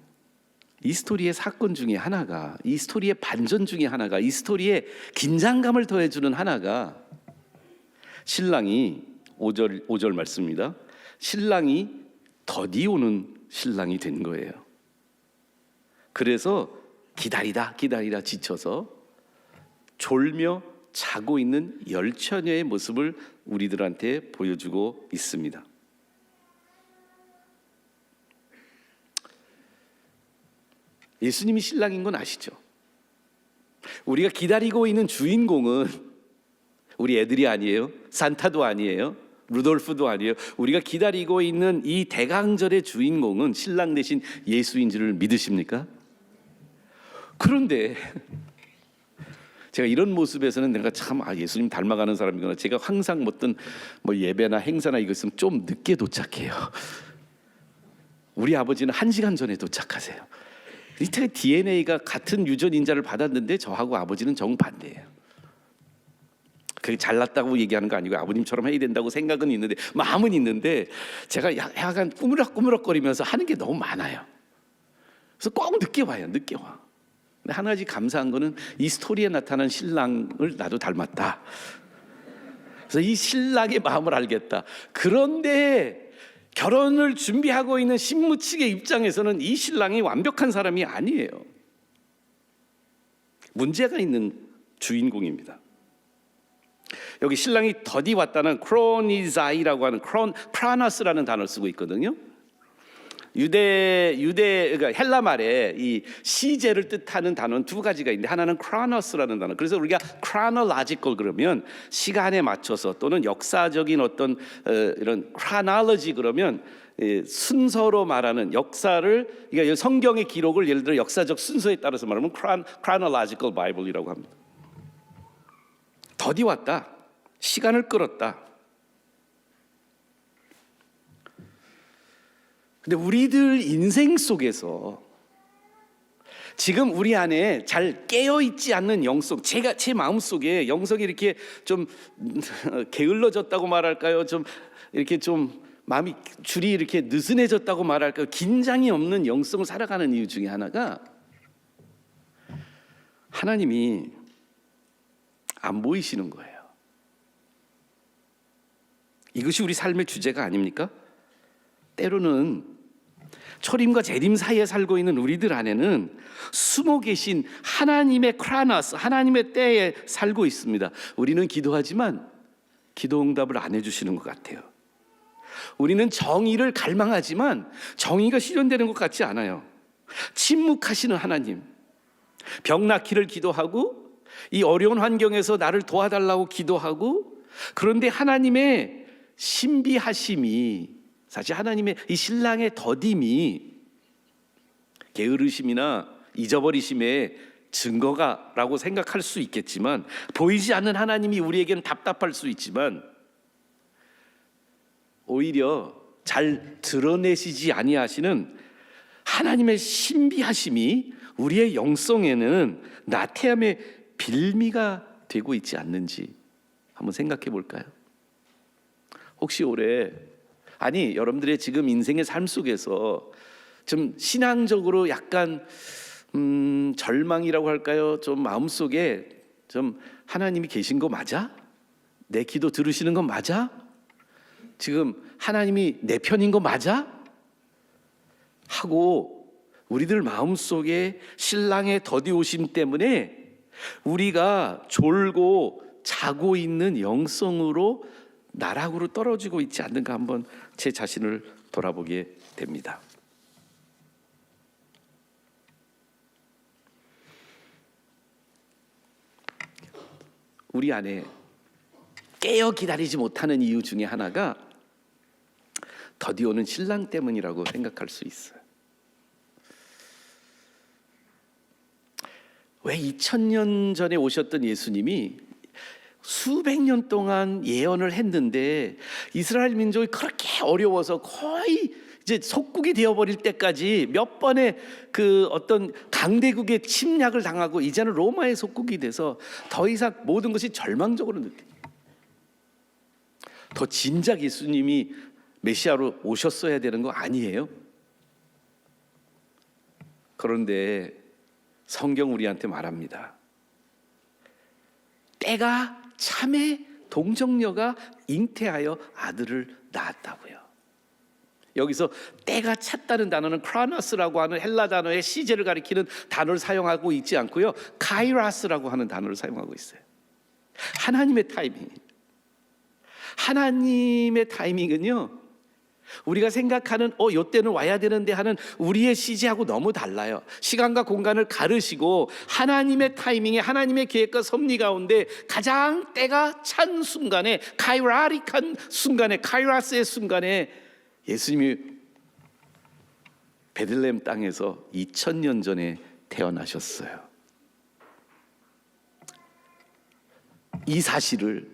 이 스토리의 사건 중에 하나가, 이 스토리의 반전 중에 하나가, 이 스토리에 긴장감을 더해주는 하나가 신랑이 5절 말씀입니다. 신랑이 더디 오는 신랑이 된 거예요. 그래서 기다리다 지쳐서 졸며 자고 있는 열처녀의 모습을 우리들한테 보여주고 있습니다. 예수님이 신랑인 건 아시죠? 우리가 기다리고 있는 주인공은 우리 애들이 아니에요. 산타도 아니에요. 루돌프도 아니에요. 우리가 기다리고 있는 이 대강절의 주인공은 신랑 대신 예수인 줄을 믿으십니까? 그런데 제가 이런 모습에서는 내가 참 예수님 닮아가는 사람이구나. 제가 항상 어떤 예배나 행사나 이거 있으면 좀 늦게 도착해요. 우리 아버지는 1시간 전에 도착하세요. 이때 DNA가 같은 유전인자를 받았는데 저하고 아버지는 정반대예요. 그게 잘났다고 얘기하는 거 아니고 아버님처럼 해야 된다고 생각은 있는데 마음은 있는데 제가 약간 꾸물럭꾸물럭거리면서 하는 게 너무 많아요. 그래서 꼭 늦게 와요. 늦게 와. 근데 한 가지 감사한 거는 이 스토리에 나타난 신랑을 나도 닮았다. 그래서 이 신랑의 마음을 알겠다. 그런데 결혼을 준비하고 있는 신부 측의 입장에서는 이 신랑이 완벽한 사람이 아니에요. 문제가 있는 주인공입니다. 여기 신랑이 더디 왔다는 크로니자이라고 하는 프라나스라는 단어를 쓰고 있거든요. 그러니까 헬라 말에 이 시제를 뜻하는 단어는 두 가지가 있는데 하나는 크로노스라는 단어. 그래서 우리가 chronological 그러면 시간에 맞춰서 또는 역사적인 어떤 이런 chronology 그러면 순서로 말하는 역사를, 그러니까 성경의 기록을 예를 들어 역사적 순서에 따라서 말하면 chronological Bible이라고 합니다. 더디 왔다. 시간을 끌었다. 근데 우리들 인생 속에서 지금 우리 안에 잘 깨어 있지 않는 영성, 제 마음 속에 영성이 이렇게 좀 게을러졌다고 말할까요? 좀 이렇게 좀 마음이 줄이 이렇게 느슨해졌다고 말할까요? 긴장이 없는 영성을 살아가는 이유 중에 하나가 하나님이 안 보이시는 거예요. 이것이 우리 삶의 주제가 아닙니까? 때로는 초림과 재림 사이에 살고 있는 우리들 안에는 숨어 계신 하나님의 크라나스, 하나님의 때에 살고 있습니다. 우리는 기도하지만 기도 응답을 안 해주시는 것 같아요. 우리는 정의를 갈망하지만 정의가 실현되는 것 같지 않아요. 침묵하시는 하나님, 병 낫기를 기도하고 이 어려운 환경에서 나를 도와달라고 기도하고, 그런데 하나님의 신비하심이, 사실 하나님의 이 신랑의 더딤이 게으르심이나 잊어버리심의 증거가라고 생각할 수 있겠지만, 보이지 않는 하나님이 우리에게는 답답할 수 있지만 오히려 잘 드러내시지 아니하시는 하나님의 신비하심이 우리의 영성에는 나태함의 빌미가 되고 있지 않는지 한번 생각해 볼까요? 혹시 올해, 아니 여러분들의 지금 인생의 삶 속에서 좀 신앙적으로 약간 절망이라고 할까요? 좀 마음속에 좀 하나님이 계신 거 맞아? 내 기도 들으시는 건 맞아? 지금 하나님이 내 편인 거 맞아? 하고 우리들 마음속에 신랑의 더디오심 때문에 우리가 졸고 자고 있는 영성으로 나락으로 떨어지고 있지 않는가 한번 제 자신을 돌아보게 됩니다. 우리 안에 깨어 기다리지 못하는 이유 중에 하나가 더디오는 신랑 때문이라고 생각할 수 있어요. 왜 2000년 전에 오셨던 예수님이 수백 년 동안 예언을 했는데 이스라엘 민족이 그렇게 어려워서 거의 이제 속국이 되어버릴 때까지 몇 번의 그 어떤 강대국의 침략을 당하고 이제는 로마의 속국이 돼서 더 이상 모든 것이 절망적으로 느껴요. 더 진작 예수님이 메시아로 오셨어야 되는 거 아니에요? 그런데 성경 우리한테 말합니다. 때가 참에 동정녀가 잉태하여 아들을 낳았다고요. 여기서 때가 찼다는 단어는 크라나스라고 하는 헬라 단어의 시제를 가리키는 단어를 사용하고 있지 않고요, 카이라스라고 하는 단어를 사용하고 있어요. 하나님의 타이밍. 하나님의 타이밍은요, 우리가 생각하는 요때는 와야 되는데 하는 우리의 시제하고 너무 달라요. 시간과 공간을 가르시고 하나님의 타이밍에, 하나님의 계획과 섭리 가운데 가장 때가 찬 순간에, 카이라릭한 순간에, 카이라스의 순간에 예수님이 베들레헴 땅에서 2000년 전에 태어나셨어요. 이 사실을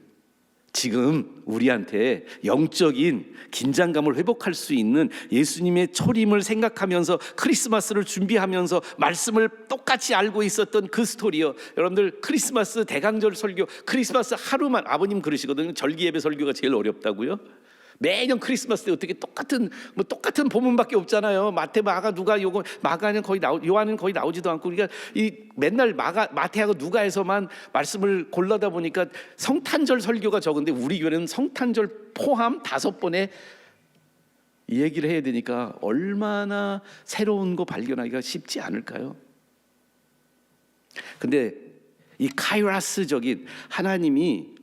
지금 우리한테 영적인 긴장감을 회복할 수 있는 예수님의 초림을 생각하면서 크리스마스를 준비하면서 말씀을 똑같이 알고 있었던 그 스토리요. 여러분들 크리스마스 대강절 설교, 크리스마스 하루만, 아버님 그러시거든요. 절기예배 설교가 제일 어렵다고요. 매년 크리스마스 때 어떻게 똑같은 본문밖에 없잖아요. 마태, 마가, 누가, 요거 마가는 거의 요한은 거의 나오지도 않고, 우리가 이 맨날 마태하고 누가에서만 말씀을 골라다 보니까 성탄절 설교가 적은데 우리 교회는 성탄절 포함 5번의 이 얘기를 해야 되니까 얼마나 새로운 거 발견하기가 쉽지 않을까요? 근데 이 카이라스적인 하나님이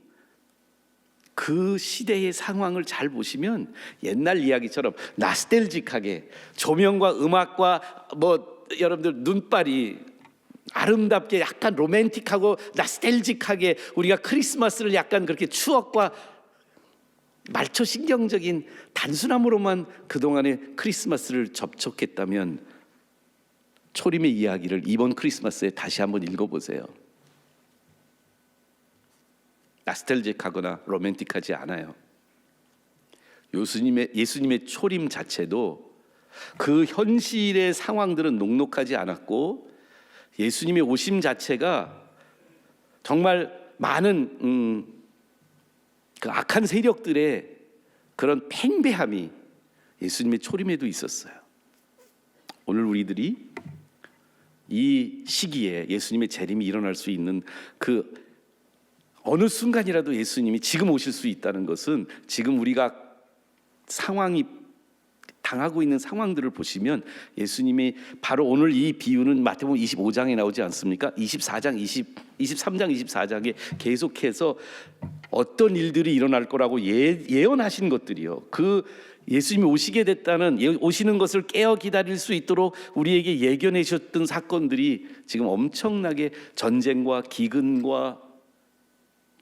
그 시대의 상황을 잘 보시면 옛날 이야기처럼 나스텔직하게 조명과 음악과 여러분들 눈발이 아름답게 약간 로맨틱하고 나스텔직하게 우리가 크리스마스를 약간 그렇게 추억과 말초신경적인 단순함으로만 그동안의 크리스마스를 접촉했다면 초림의 이야기를 이번 크리스마스에 다시 한번 읽어보세요. 나스텔직하거나 로맨틱하지 않아요. 예수님의 초림 자체도 그 현실의 상황들은 녹록하지 않았고 예수님의 오심 자체가 정말 많은 그 악한 세력들의 그런 팽배함이 예수님의 초림에도 있었어요. 오늘 우리들이 이 시기에 예수님의 재림이 일어날 수 있는 그 어느 순간이라도 예수님이 지금 오실 수 있다는 것은 지금 우리가 상황이 당하고 있는 상황들을 보시면 예수님이 바로 오늘 이 비유는 마태복음 25장에 나오지 않습니까? 23장, 24장에 계속해서 어떤 일들이 일어날 거라고 예언하신 것들이요. 그 예수님이 오시게 됐다는, 오시는 것을 깨어 기다릴 수 있도록 우리에게 예견해 주셨던 사건들이 지금 엄청나게 전쟁과 기근과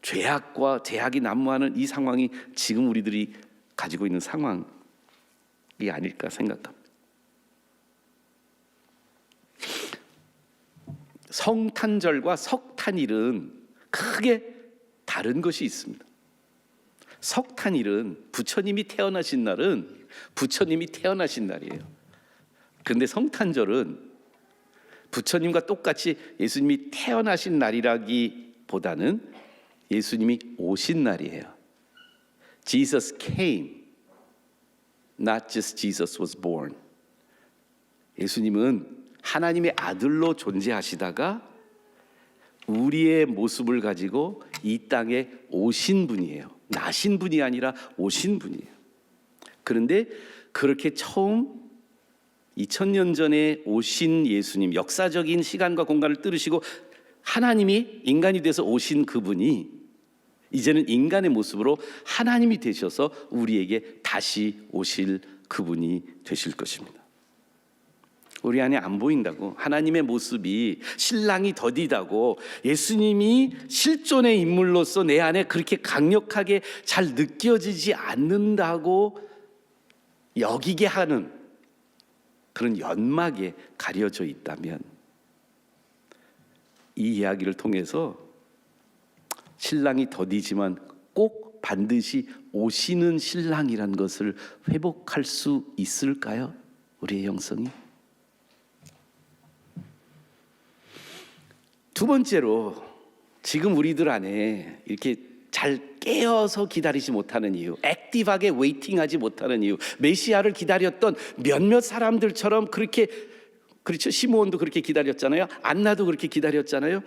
죄악과 제약이 난무하는 이 상황이 지금 우리들이 가지고 있는 상황이 아닐까 생각합니다. 성탄절과 석탄일은 크게 다른 것이 있습니다. 석탄일은 부처님이 태어나신 날은 부처님이 태어나신 날이에요. 그런데 성탄절은 부처님과 똑같이 예수님이 태어나신 날이라기보다는 예수님이 오신 날이에요. Jesus came, not just Jesus was born. 예수님은 하나님의 아들로 존재하시다가 우리의 모습을 가지고 이 땅에 오신 분이에요. 나신 분이 아니라 오신 분이에요. 그런데 그렇게 처음 2000년 전에 오신 예수님, 역사적인 시간과 공간을 뚫으시고 하나님이 인간이 돼서 오신 그분이 이제는 인간의 모습으로 하나님이 되셔서 우리에게 다시 오실 그분이 되실 것입니다. 우리 안에 안 보인다고, 하나님의 모습이 신랑이 더디다고, 예수님이 실존의 인물로서 내 안에 그렇게 강력하게 잘 느껴지지 않는다고 여기게 하는 그런 연막에 가려져 있다면 이 이야기를 통해서 신랑이 더디지만 꼭 반드시 오시는 신랑이란 것을 회복할 수 있을까요? 우리의 영성이? 두 번째로, 지금 우리들 안에 이렇게 잘 깨어서 기다리지 못하는 이유, 액티브하게 웨이팅하지 못하는 이유, 메시아를 기다렸던 몇몇 사람들처럼 그렇게, 그렇죠, 시므온도 그렇게 기다렸잖아요. 안나도 그렇게 기다렸잖아요.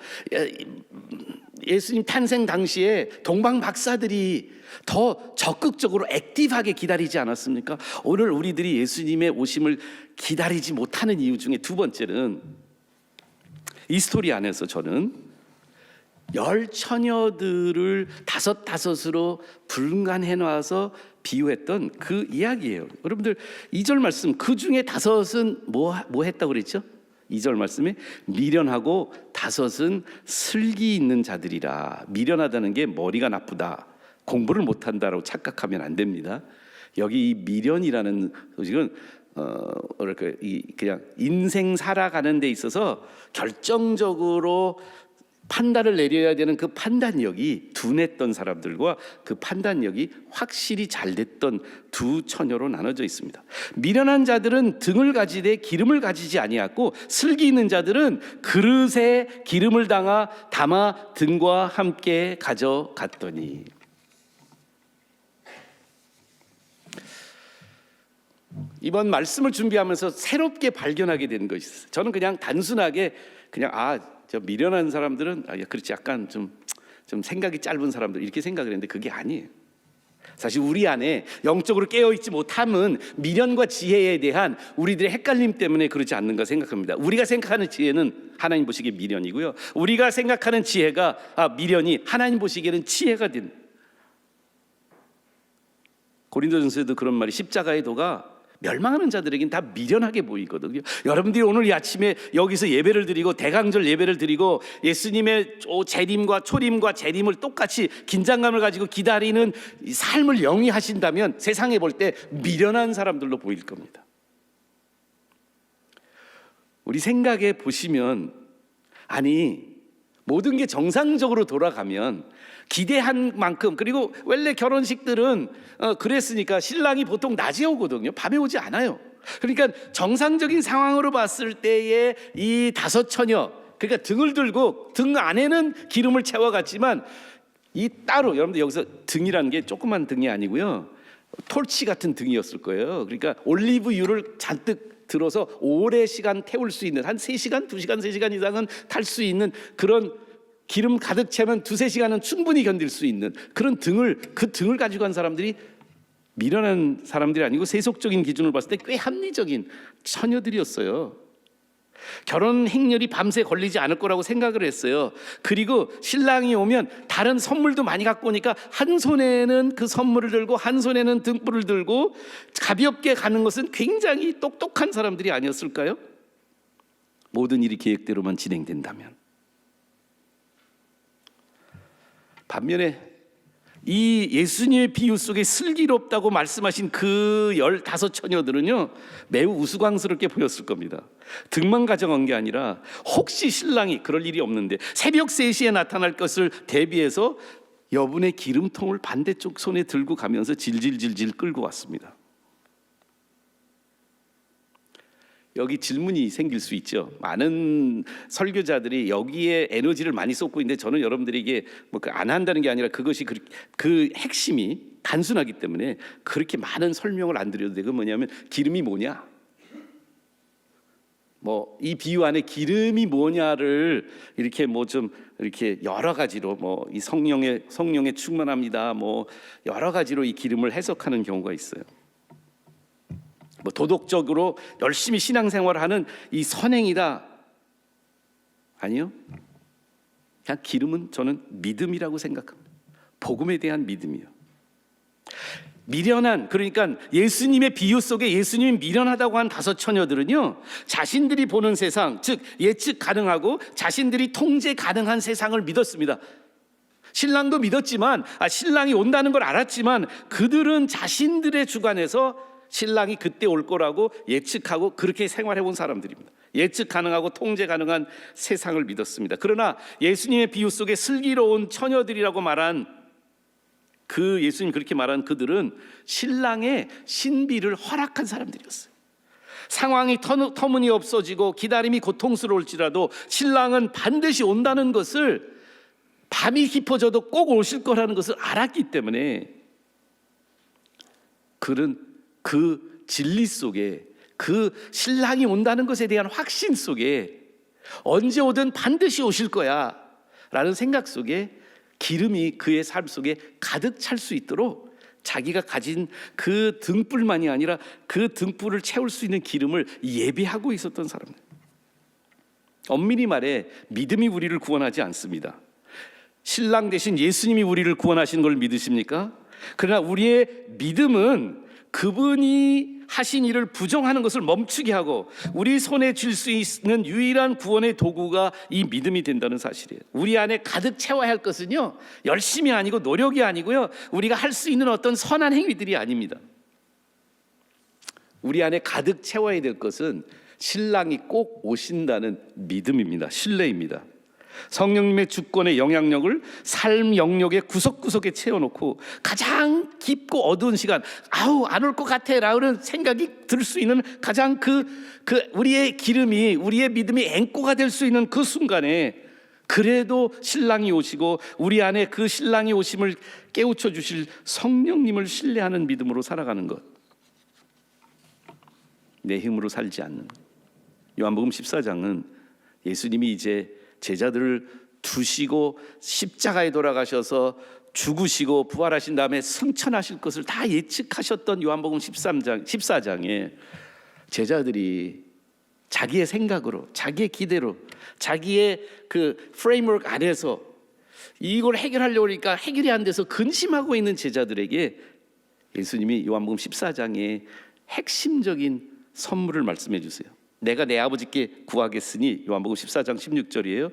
예수님 탄생 당시에 동방 박사들이 더 적극적으로 액티브하게 기다리지 않았습니까? 오늘 우리들이 예수님의 오심을 기다리지 못하는 이유 중에 두 번째는, 이 스토리 안에서 저는 10처녀들을 다섯으로 분간해 놔서 비유했던 그 이야기예요. 여러분들 2절 말씀, 그 중에 5은 뭐 했다고 그랬죠? 2절 말씀에 미련하고 5은 슬기 있는 자들이라. 미련하다는 게 머리가 나쁘다, 공부를 못한다라고 착각하면 안 됩니다. 여기 이 미련이라는 소식은 그냥 인생 살아가는 데 있어서 결정적으로 판단을 내려야 되는 그 판단력이 둔했던 사람들과 그 판단력이 확실히 잘 됐던 두 처녀로 나눠져 있습니다. 미련한 자들은 등을 가지되 기름을 가지지 아니하고, 슬기 있는 자들은 그릇에 기름을 담아 등과 함께 가져갔더니. 이번 말씀을 준비하면서 새롭게 발견하게 된 것이 있어요. 저는 그냥 단순하게 저 미련한 사람들은 그렇지, 약간 좀 생각이 짧은 사람들, 이렇게 생각을 했는데 그게 아니에요. 사실 우리 안에 영적으로 깨어있지 못함은 미련과 지혜에 대한 우리들의 헷갈림 때문에 그렇지 않는가 생각합니다. 우리가 생각하는 지혜는 하나님 보시기에 미련이고요, 우리가 생각하는 지혜가 미련이 하나님 보시기에는 지혜가 된. 고린도전서에도 그런 말이, 십자가의 도가 멸망하는 자들에겐 다 미련하게 보이거든요. 여러분들이 오늘 이 아침에 여기서 예배를 드리고 대강절 예배를 드리고 예수님의 재림과 초림과 재림을 똑같이 긴장감을 가지고 기다리는 삶을 영위하신다면 세상에 볼 때 미련한 사람들로 보일 겁니다. 우리 생각해 보시면, 모든 게 정상적으로 돌아가면 기대한 만큼, 그리고 원래 결혼식들은 그랬으니까 신랑이 보통 낮에 오거든요. 밤에 오지 않아요. 그러니까 정상적인 상황으로 봤을 때의 이 5 처녀, 그러니까 등을 들고 등 안에는 기름을 채워갔지만 이 따로, 여러분들 여기서 등이라는 게 조그만 등이 아니고요, 톨치 같은 등이었을 거예요. 그러니까 올리브유를 잔뜩 들어서 오래 시간 태울 수 있는, 한 3시간, 2시간, 3시간 이상은 탈 수 있는 그런, 기름 가득 채면 2-3시간은 충분히 견딜 수 있는 그런 등을, 그 등을 가지고 간 사람들이 미련한 사람들이 아니고 세속적인 기준으로 봤을 때 꽤 합리적인 처녀들이었어요. 결혼 행렬이 밤새 걸리지 않을 거라고 생각을 했어요. 그리고 신랑이 오면 다른 선물도 많이 갖고 오니까 한 손에는 그 선물을 들고 한 손에는 등불을 들고 가볍게 가는 것은 굉장히 똑똑한 사람들이 아니었을까요? 모든 일이 계획대로만 진행된다면. 반면에 이 예수님의 비유 속에 슬기롭다고 말씀하신 그 15 처녀들은요, 매우 우스꽝스럽게 보였을 겁니다. 등만 가져간 게 아니라 혹시 신랑이, 그럴 일이 없는데 새벽 3시에 나타날 것을 대비해서 여분의 기름통을 반대쪽 손에 들고 가면서 질질질질 끌고 왔습니다. 여기 질문이 생길 수 있죠. 많은 설교자들이 여기에 에너지를 많이 쏟고 있는데, 저는 여러분들에게 뭐 안 한다는 게 아니라 그것이 그 핵심이 단순하기 때문에 그렇게 많은 설명을 안 드려도 되고, 뭐냐면 기름이 뭐냐, 뭐 이 비유 안에 기름이 뭐냐를 이렇게 뭐 좀 이렇게 여러 가지로, 뭐 이 성령에 충만합니다, 뭐 여러 가지로 이 기름을 해석하는 경우가 있어요. 뭐 도덕적으로 열심히 신앙생활을 하는 이 선행이다. 아니요. 그냥 기름은 저는 믿음이라고 생각합니다. 복음에 대한 믿음이요. 미련한, 그러니까 예수님의 비유 속에 예수님이 미련하다고 한 5 처녀들은요, 자신들이 보는 세상, 즉 예측 가능하고 자신들이 통제 가능한 세상을 믿었습니다. 신랑도 믿었지만, 신랑이 온다는 걸 알았지만, 그들은 자신들의 주관에서 신랑이 그때 올 거라고 예측하고 그렇게 생활해 온 사람들입니다. 예측 가능하고 통제 가능한 세상을 믿었습니다. 그러나 예수님의 비유 속에 슬기로운 처녀들이라고 말한 그, 예수님 그렇게 말한 그들은 신랑의 신비를 허락한 사람들이었어요. 상황이 터무니없어지고 기다림이 고통스러울지라도 신랑은 반드시 온다는 것을, 밤이 깊어져도 꼭 오실 거라는 것을 알았기 때문에 그는 그 진리 속에, 그 신랑이 온다는 것에 대한 확신 속에, 언제 오든 반드시 오실 거야 라는 생각 속에 기름이 그의 삶 속에 가득 찰 수 있도록 자기가 가진 그 등불만이 아니라 그 등불을 채울 수 있는 기름을 예비하고 있었던 사람들. 엄밀히 말해 믿음이 우리를 구원하지 않습니다. 신랑 대신 예수님이 우리를 구원하신 걸 믿으십니까? 그러나 우리의 믿음은 그분이 하신 일을 부정하는 것을 멈추게 하고 우리 손에 쥘 수 있는 유일한 구원의 도구가 이 믿음이 된다는 사실이에요. 우리 안에 가득 채워야 할 것은요, 열심이 아니고 노력이 아니고요, 우리가 할 수 있는 어떤 선한 행위들이 아닙니다. 우리 안에 가득 채워야 될 것은 신랑이 꼭 오신다는 믿음입니다. 신뢰입니다. 성령님의 주권의 영향력을 삶 영역의 구석구석에 채워놓고 가장 깊고 어두운 시간, 안 올 것 같아 라는 생각이 들 수 있는 가장 그 우리의 기름이, 우리의 믿음이 앵꼬가 될 수 있는 그 순간에 그래도 신랑이 오시고 우리 안에 그 신랑이 오심을 깨우쳐 주실 성령님을 신뢰하는 믿음으로 살아가는 것, 내 힘으로 살지 않는 것. 요한복음 14장은 예수님이 이제 제자들을 두시고 십자가에 돌아가셔서 죽으시고 부활하신 다음에 승천하실 것을 다 예측하셨던 요한복음 14장에 제자들이 자기의 생각으로, 자기의 기대로, 자기의 그 프레임워크 안에서 이걸 해결하려고 하니까 해결이 안 돼서 근심하고 있는 제자들에게 예수님이 요한복음 14장의 핵심적인 선물을 말씀해 주세요. 내가 내 아버지께 구하겠으니, 요한복음 14장 16절이에요.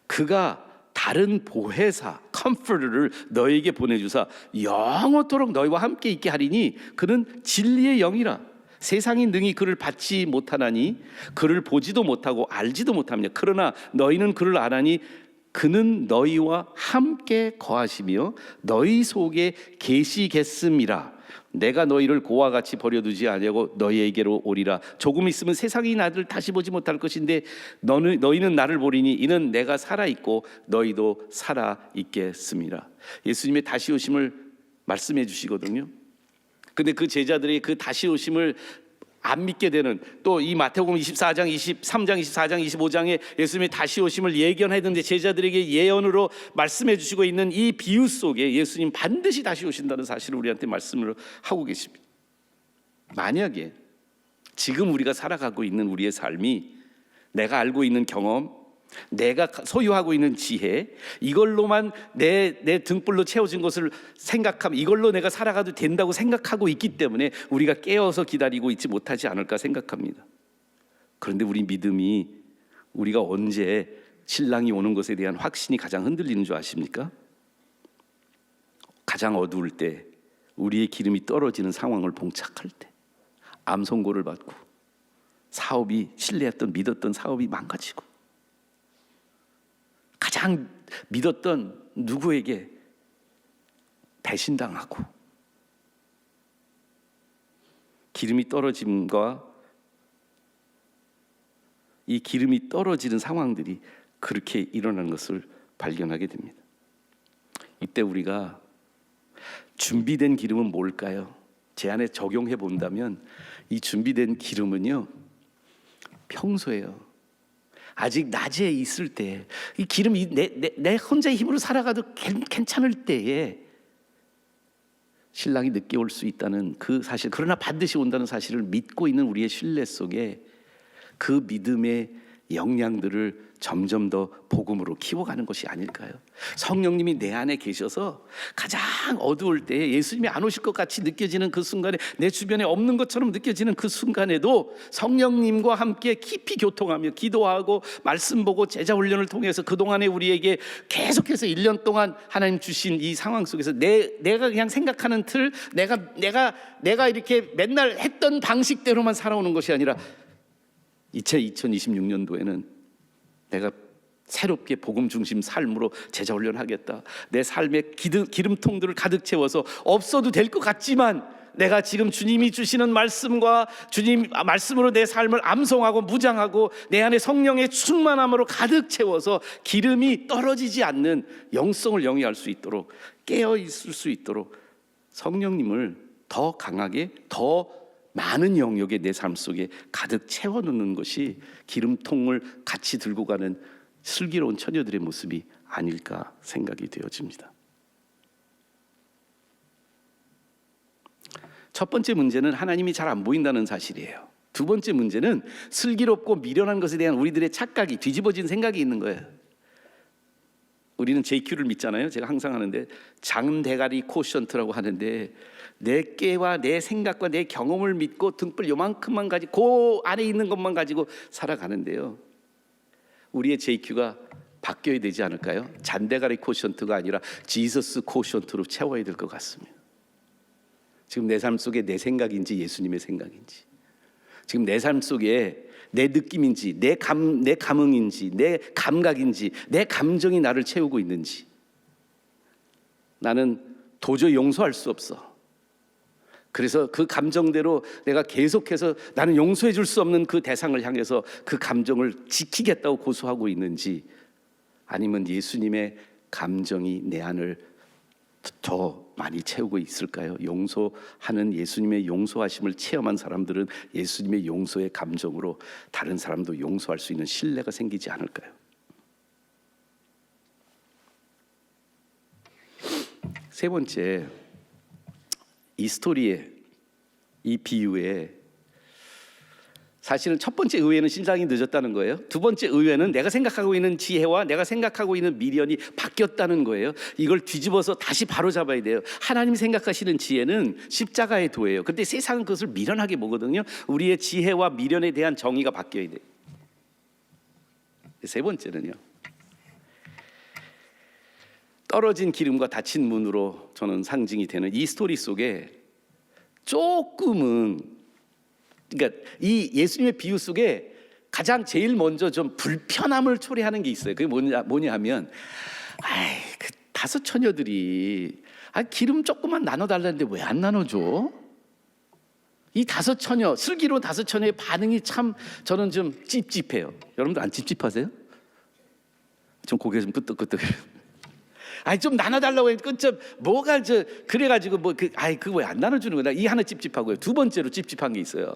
그가 다른 보혜사, 컴포터를 너에게 보내주사 영원토록 너희와 함께 있게 하리니 그는 진리의 영이라. 세상이 능히 그를 받지 못하나니 그를 보지도 못하고 알지도 못합니다. 그러나 너희는 그를 아나니 그는 너희와 함께 거하시며 너희 속에 계시겠음이라. 내가 너희를 고와 같이 버려두지 아니하고 너희에게로 오리라. 조금 있으면 세상이 나를 다시 보지 못할 것인데 너희는 나를 보리니 이는 내가 살아있고 너희도 살아있겠음이라. 예수님의 다시 오심을 말씀해 주시거든요. 근데 그 제자들이 그 다시 오심을 안 믿게 되는, 또 이 마태복음 24장, 23장, 24장, 25장에 예수님의 다시 오심을 예견하던데 제자들에게 예언으로 말씀해 주시고 있는 이 비유 속에 예수님 반드시 다시 오신다는 사실을 우리한테 말씀을 하고 계십니다. 만약에 지금 우리가 살아가고 있는 우리의 삶이 내가 알고 있는 경험, 내가 소유하고 있는 지혜, 이걸로만 내 등불로 채워진 것을 생각하면 이걸로 내가 살아가도 된다고 생각하고 있기 때문에 우리가 깨어서 기다리고 있지 못하지 않을까 생각합니다. 그런데 우리 믿음이 우리가 언제 신랑이 오는 것에 대한 확신이 가장 흔들리는 줄 아십니까? 가장 어두울 때, 우리의 기름이 떨어지는 상황을 봉착할 때, 암 선고를 받고 사업이 신뢰했던 믿었던 사업이 망가지고 가장 믿었던 누구에게 배신당하고 기름이 떨어짐과 이 기름이 떨어지는 상황들이 그렇게 일어나는 것을 발견하게 됩니다. 이때 우리가 준비된 기름은 뭘까요? 제 안에 적용해 본다면 이 준비된 기름은요, 평소에요, 아직 낮에 있을 때, 이 기름이 내 혼자의 힘으로 살아가도 괜찮을 때에 신랑이 늦게 올 수 있다는 그 사실, 그러나 반드시 온다는 사실을 믿고 있는 우리의 신뢰 속에 그 믿음의 역량들을 점점 더 복음으로 키워가는 것이 아닐까요? 성령님이 내 안에 계셔서 가장 어두울 때, 예수님이 안 오실 것 같이 느껴지는 그 순간에, 내 주변에 없는 것처럼 느껴지는 그 순간에도 성령님과 함께 깊이 교통하며 기도하고 말씀 보고 제자 훈련을 통해서 그동안에 우리에게 계속해서 1년 동안 하나님 주신 이 상황 속에서 내가 그냥 생각하는 틀, 내가 이렇게 맨날 했던 방식대로만 살아오는 것이 아니라 2026년도에는 내가 새롭게 복음 중심 삶으로 제자 훈련하겠다. 내 삶의 기름통들을 가득 채워서 없어도 될 것 같지만 내가 지금 주님이 주시는 말씀과 주님 말씀으로 내 삶을 암송하고 무장하고 내 안에 성령의 충만함으로 가득 채워서 기름이 떨어지지 않는 영성을 영위할 수 있도록, 깨어 있을 수 있도록 성령님을 더 강하게, 더 많은 영역에 내 삶 속에 가득 채워놓는 것이 기름통을 같이 들고 가는 슬기로운 처녀들의 모습이 아닐까 생각이 되어집니다. 첫 번째 문제는 하나님이 잘 안 보인다는 사실이에요. 두 번째 문제는 슬기롭고 미련한 것에 대한 우리들의 착각이, 뒤집어진 생각이 있는 거예요. 우리는 JQ를 믿잖아요. 제가 항상 하는데 장대가리 코션트라고 하는데, 내 깨와 내 생각과 내 경험을 믿고 등불 요만큼만 가지고 그 안에 있는 것만 가지고 살아가는데요, 우리의 JQ가 바뀌어야 되지 않을까요? 잔대가리 코션트가 아니라 지저스 코션트로 채워야 될 것 같습니다. 지금 내 삶 속에 내 생각인지 예수님의 생각인지, 지금 내 삶 속에 내 느낌인지 내 감흥인지 내 감각인지 내 감정이 나를 채우고 있는지, 나는 도저히 용서할 수 없어. 그래서 그 감정대로 내가 계속해서 나는 용서해 줄 수 없는 그 대상을 향해서 그 감정을 지키겠다고 고수하고 있는지, 아니면 예수님의 감정이 내 안을 더 많이 채우고 있을까요? 용서하는 예수님의 용서하심을 체험한 사람들은 예수님의 용서의 감정으로 다른 사람도 용서할 수 있는 신뢰가 생기지 않을까요? 세 번째, 이 스토리에, 이 비유에 사실은 첫 번째 의외는 신랑이 늦었다는 거예요. 두 번째 의외는 내가 생각하고 있는 지혜와 내가 생각하고 있는 미련이 바뀌었다는 거예요. 이걸 뒤집어서 다시 바로 잡아야 돼요. 하나님이 생각하시는 지혜는 십자가의 도예요. 근데 세상은 그것을 미련하게 보거든요. 우리의 지혜와 미련에 대한 정의가 바뀌어야 돼요. 세 번째는요, 떨어진 기름과 닫힌 문으로 저는 상징이 되는 이 스토리 속에 조금은, 그러니까 이 예수님의 비유 속에 가장 제일 먼저 좀 불편함을 초래하는 게 있어요. 그게 뭐냐 하면, 그 5 처녀들이 기름 조금만 나눠달라는데 왜 안 나눠줘? 이 5 처녀, 슬기로운 5 처녀의 반응이 참 저는 좀 찝찝해요. 여러분들 안 찝찝하세요? 좀 고개 좀 끄덕끄덕. 좀 나눠달라고 했는데 끝점 뭐가 그래가지고 그거 왜 안 나눠주는 거야? 이 하나 찝찝하고요. 두 번째로 찝찝한 게 있어요.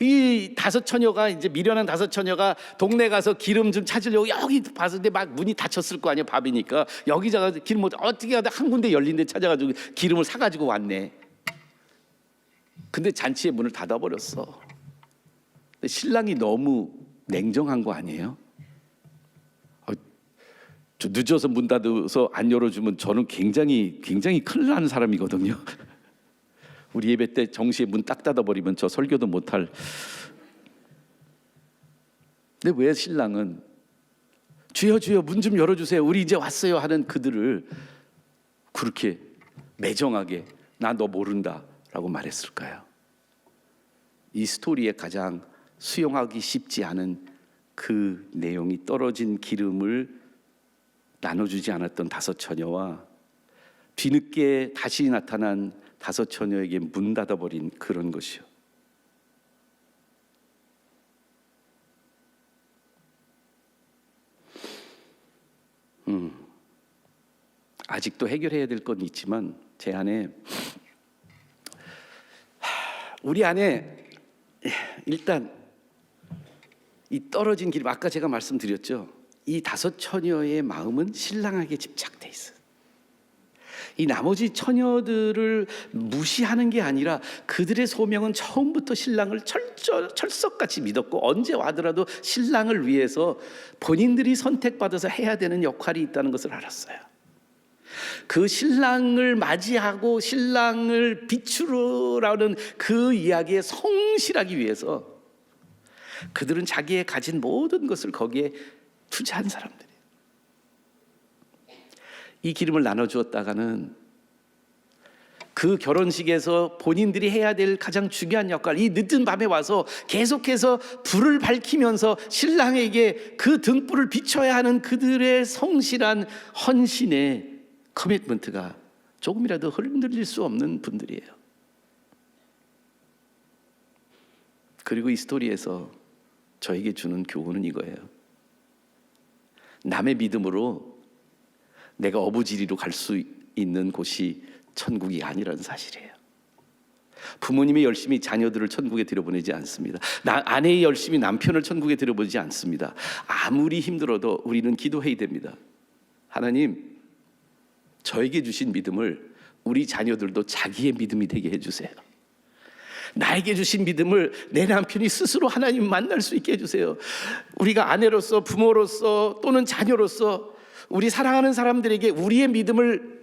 이 5 처녀가 이제 미련한 5 처녀가 동네 가서 기름 좀 찾으려고 여기 봤는데 막 문이 닫혔을 거 아니에요. 밤이니까 여기다가 기름 어떻게 하다 한 군데 열린 데 찾아가지고 기름을 사가지고 왔네. 근데 잔치의 문을 닫아버렸어. 근데 신랑이 너무 냉정한 거 아니에요? 저 늦어서 문 닫아서 안 열어주면 저는 굉장히 큰일 나는 사람이거든요. 우리 예배 때 정시에 문 딱 닫아버리면 저 설교도 못할. 근데 왜 신랑은 주여 주여 문 좀 열어주세요, 우리 이제 왔어요 하는 그들을 그렇게 매정하게 나 너 모른다 라고 말했을까요? 이 스토리에 가장 수용하기 쉽지 않은 그 내용이 떨어진 기름을 나눠주지 않았던 5 처녀와 뒤늦게 다시 나타난 5 처녀에게 문 닫아버린 그런 것이요. 아직도 해결해야 될 건 있지만 제 안에 우리 안에 일단 이 떨어진 기름, 아까 제가 말씀드렸죠. 이 5 처녀의 마음은 신랑에게 집착돼 있어요. 이 나머지 처녀들을 무시하는 게 아니라 그들의 소명은 처음부터 신랑을 철석같이 믿었고 언제 와더라도 신랑을 위해서 본인들이 선택받아서 해야 되는 역할이 있다는 것을 알았어요. 그 신랑을 맞이하고 신랑을 비추라는 그 이야기에 성실하기 위해서 그들은 자기의 가진 모든 것을 거기에 투자한 사람들이에요. 이 기름을 나눠주었다가는 그 결혼식에서 본인들이 해야 될 가장 중요한 역할, 이 늦은 밤에 와서 계속해서 불을 밝히면서 신랑에게 그 등불을 비춰야 하는 그들의 성실한 헌신의 커미트먼트가 조금이라도 흔들릴 수 없는 분들이에요. 그리고 이 스토리에서 저에게 주는 교훈은 이거예요. 남의 믿음으로 내가 어부지리로 갈 수 있는 곳이 천국이 아니라는 사실이에요. 부모님이 열심히 자녀들을 천국에 들여보내지 않습니다. 아내의 열심히 남편을 천국에 들여보내지 않습니다. 아무리 힘들어도 우리는 기도해야 됩니다. 하나님, 저에게 주신 믿음을 우리 자녀들도 자기의 믿음이 되게 해주세요. 나에게 주신 믿음을 내 남편이 스스로 하나님 만날 수 있게 해주세요. 우리가 아내로서, 부모로서 또는 자녀로서 우리 사랑하는 사람들에게 우리의 믿음을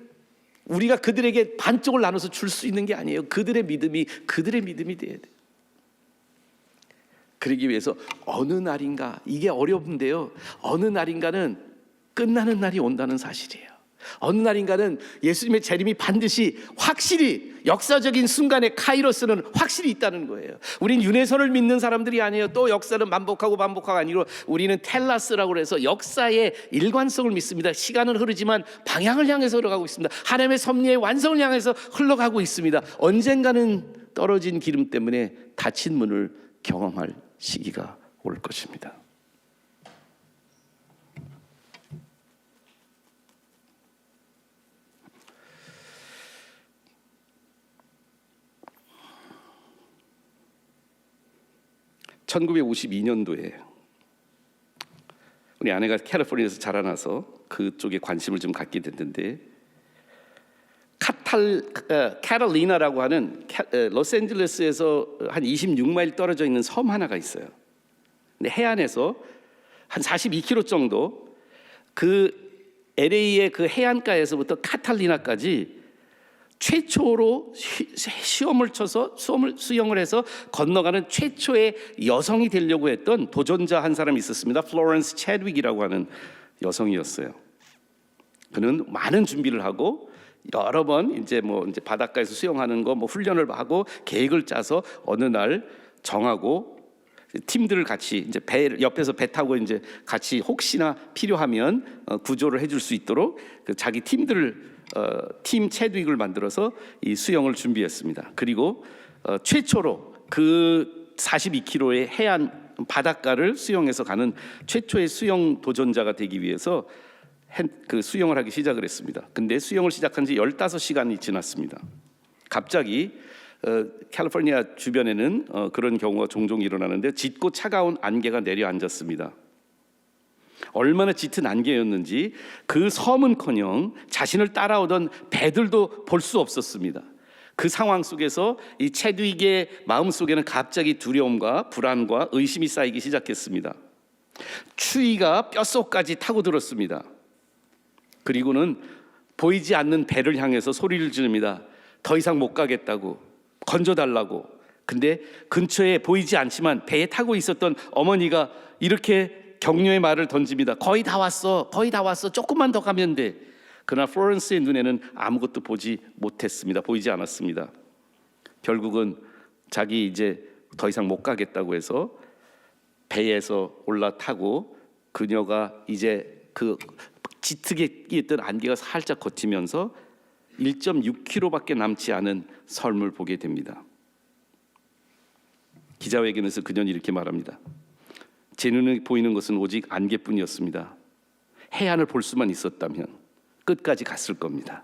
우리가 그들에게 반쪽을 나눠서 줄 수 있는 게 아니에요. 그들의 믿음이 돼야 돼요. 그러기 위해서 어느 날인가, 이게 어려운데요, 어느 날인가는 끝나는 날이 온다는 사실이에요. 어느 날인가는 예수님의 재림이 반드시 확실히 역사적인 순간에 카이로스는 확실히 있다는 거예요. 우린 윤회선을 믿는 사람들이 아니에요. 또 역사는 반복하고 아니고 우리는 텔라스라고 해서 역사의 일관성을 믿습니다. 시간은 흐르지만 방향을 향해서 흘러가고 있습니다. 하나님의 섭리의 완성을 향해서 흘러가고 있습니다. 언젠가는 떨어진 기름 때문에 닫힌 문을 경험할 시기가 올 것입니다. (1952년도에) 우리 아내가 캘리포니아에서 자라나서 그쪽에 관심을 좀 갖게 됐는데, 캐롤리나라고 하는 로스앤젤레스에서 한 26마일 떨어져 있는 섬 하나가 있어요. 근데 해안에서 한 42km 정도, 그 LA의 그 해안가에서부터 카탈리나까지 최초로 수영을 해서 건너가는 최초의 여성이 되려고 했던 도전자 한 사람이 있었습니다. 플로렌스 채드윅이라고 하는 여성이었어요. 그는 많은 준비를 하고 여러 번 이제 바닷가에서 수영하는 거 훈련을 하고 계획을 짜서 어느 날 정하고 팀들을 같이 이제 배 옆에서 배 타고 이제 같이 혹시나 필요하면 구조를 해줄 수 있도록 그 자기 팀들을 팀 체드윅을 만들어서 이 수영을 준비했습니다. 그리고 최초로 그 42km의 해안 바닷가를 수영해서 가는 최초의 수영 도전자가 되기 위해서 그 수영을 하기 시작을 했습니다. 근데 수영을 시작한 지 15시간이 지났습니다. 갑자기 캘리포니아 주변에는 그런 경우가 종종 일어나는데 짙고 차가운 안개가 내려앉았습니다. 얼마나 짙은 안개였는지 그 섬은커녕 자신을 따라오던 배들도 볼 수 없었습니다. 그 상황 속에서 이 체드윅의 마음속에는 갑자기 두려움과 불안과 의심이 쌓이기 시작했습니다. 추위가 뼛속까지 타고 들었습니다. 그리고는 보이지 않는 배를 향해서 소리를 지릅니다. 더 이상 못 가겠다고, 건져달라고. 근데 근처에 보이지 않지만 배에 타고 있었던 어머니가 이렇게 격려의 말을 던집니다. 거의 다 왔어, 거의 다 왔어, 조금만 더 가면 돼. 그러나 플로렌스의 눈에는 아무것도 보지 못했습니다. 보이지 않았습니다. 결국은 자기 이제 더 이상 못 가겠다고 해서 배에서 올라타고 그녀가 이제 그 짙게 있던 안개가 살짝 걷히면서 1.6km밖에 남지 않은 섬을 보게 됩니다. 기자회견에서 그녀는 이렇게 말합니다. 제 눈에 보이는 것은 오직 안개뿐이었습니다. 해안을 볼 수만 있었다면 끝까지 갔을 겁니다.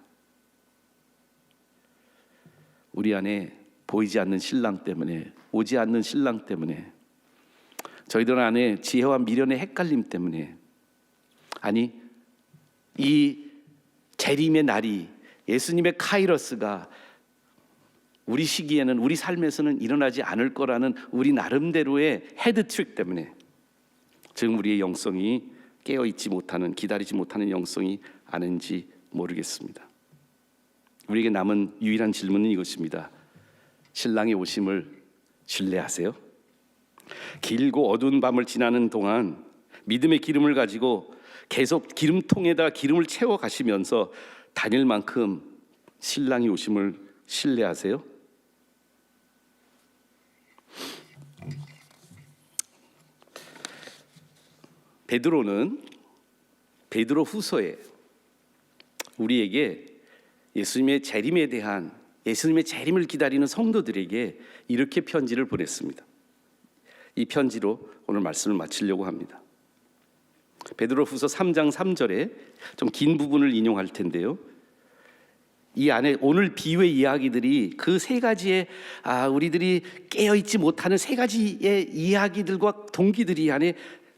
우리 안에 보이지 않는 신랑 때문에, 오지 않는 신랑 때문에, 저희들 안에 지혜와 미련의 헷갈림 때문에, 아니 이 재림의 날이, 예수님의 카이러스가 우리 시기에는, 우리 삶에서는 일어나지 않을 거라는 우리 나름대로의 헤드트릭 때문에 지금 우리의 영성이 깨어있지 못하는, 기다리지 못하는 영성이 아는지 모르겠습니다. 우리에게 남은 유일한 질문은 이것입니다. 신랑의 오심을 신뢰하세요? 길고 어두운 밤을 지나는 동안 믿음의 기름을 가지고 계속 기름통에다 기름을 채워 가시면서 다닐 만큼 신랑이 오심을 신뢰하세요? 베드로 후서에 우리에게 예수님의 재림에 대한, 예수님의 재림을 기다리는 성도들에게 이렇게 편지를 보냈습니다. 이 편지로 오늘 말씀을 마치려고 합니다. 베드로 후서 3장 3절에 좀 긴 부분을 인용할 텐데요, 이 안에 오늘 비유의 이야기들이 그 세 가지의 우리들이 깨어있지 못하는 세 가지의 이야기들과 동기들이 이 안에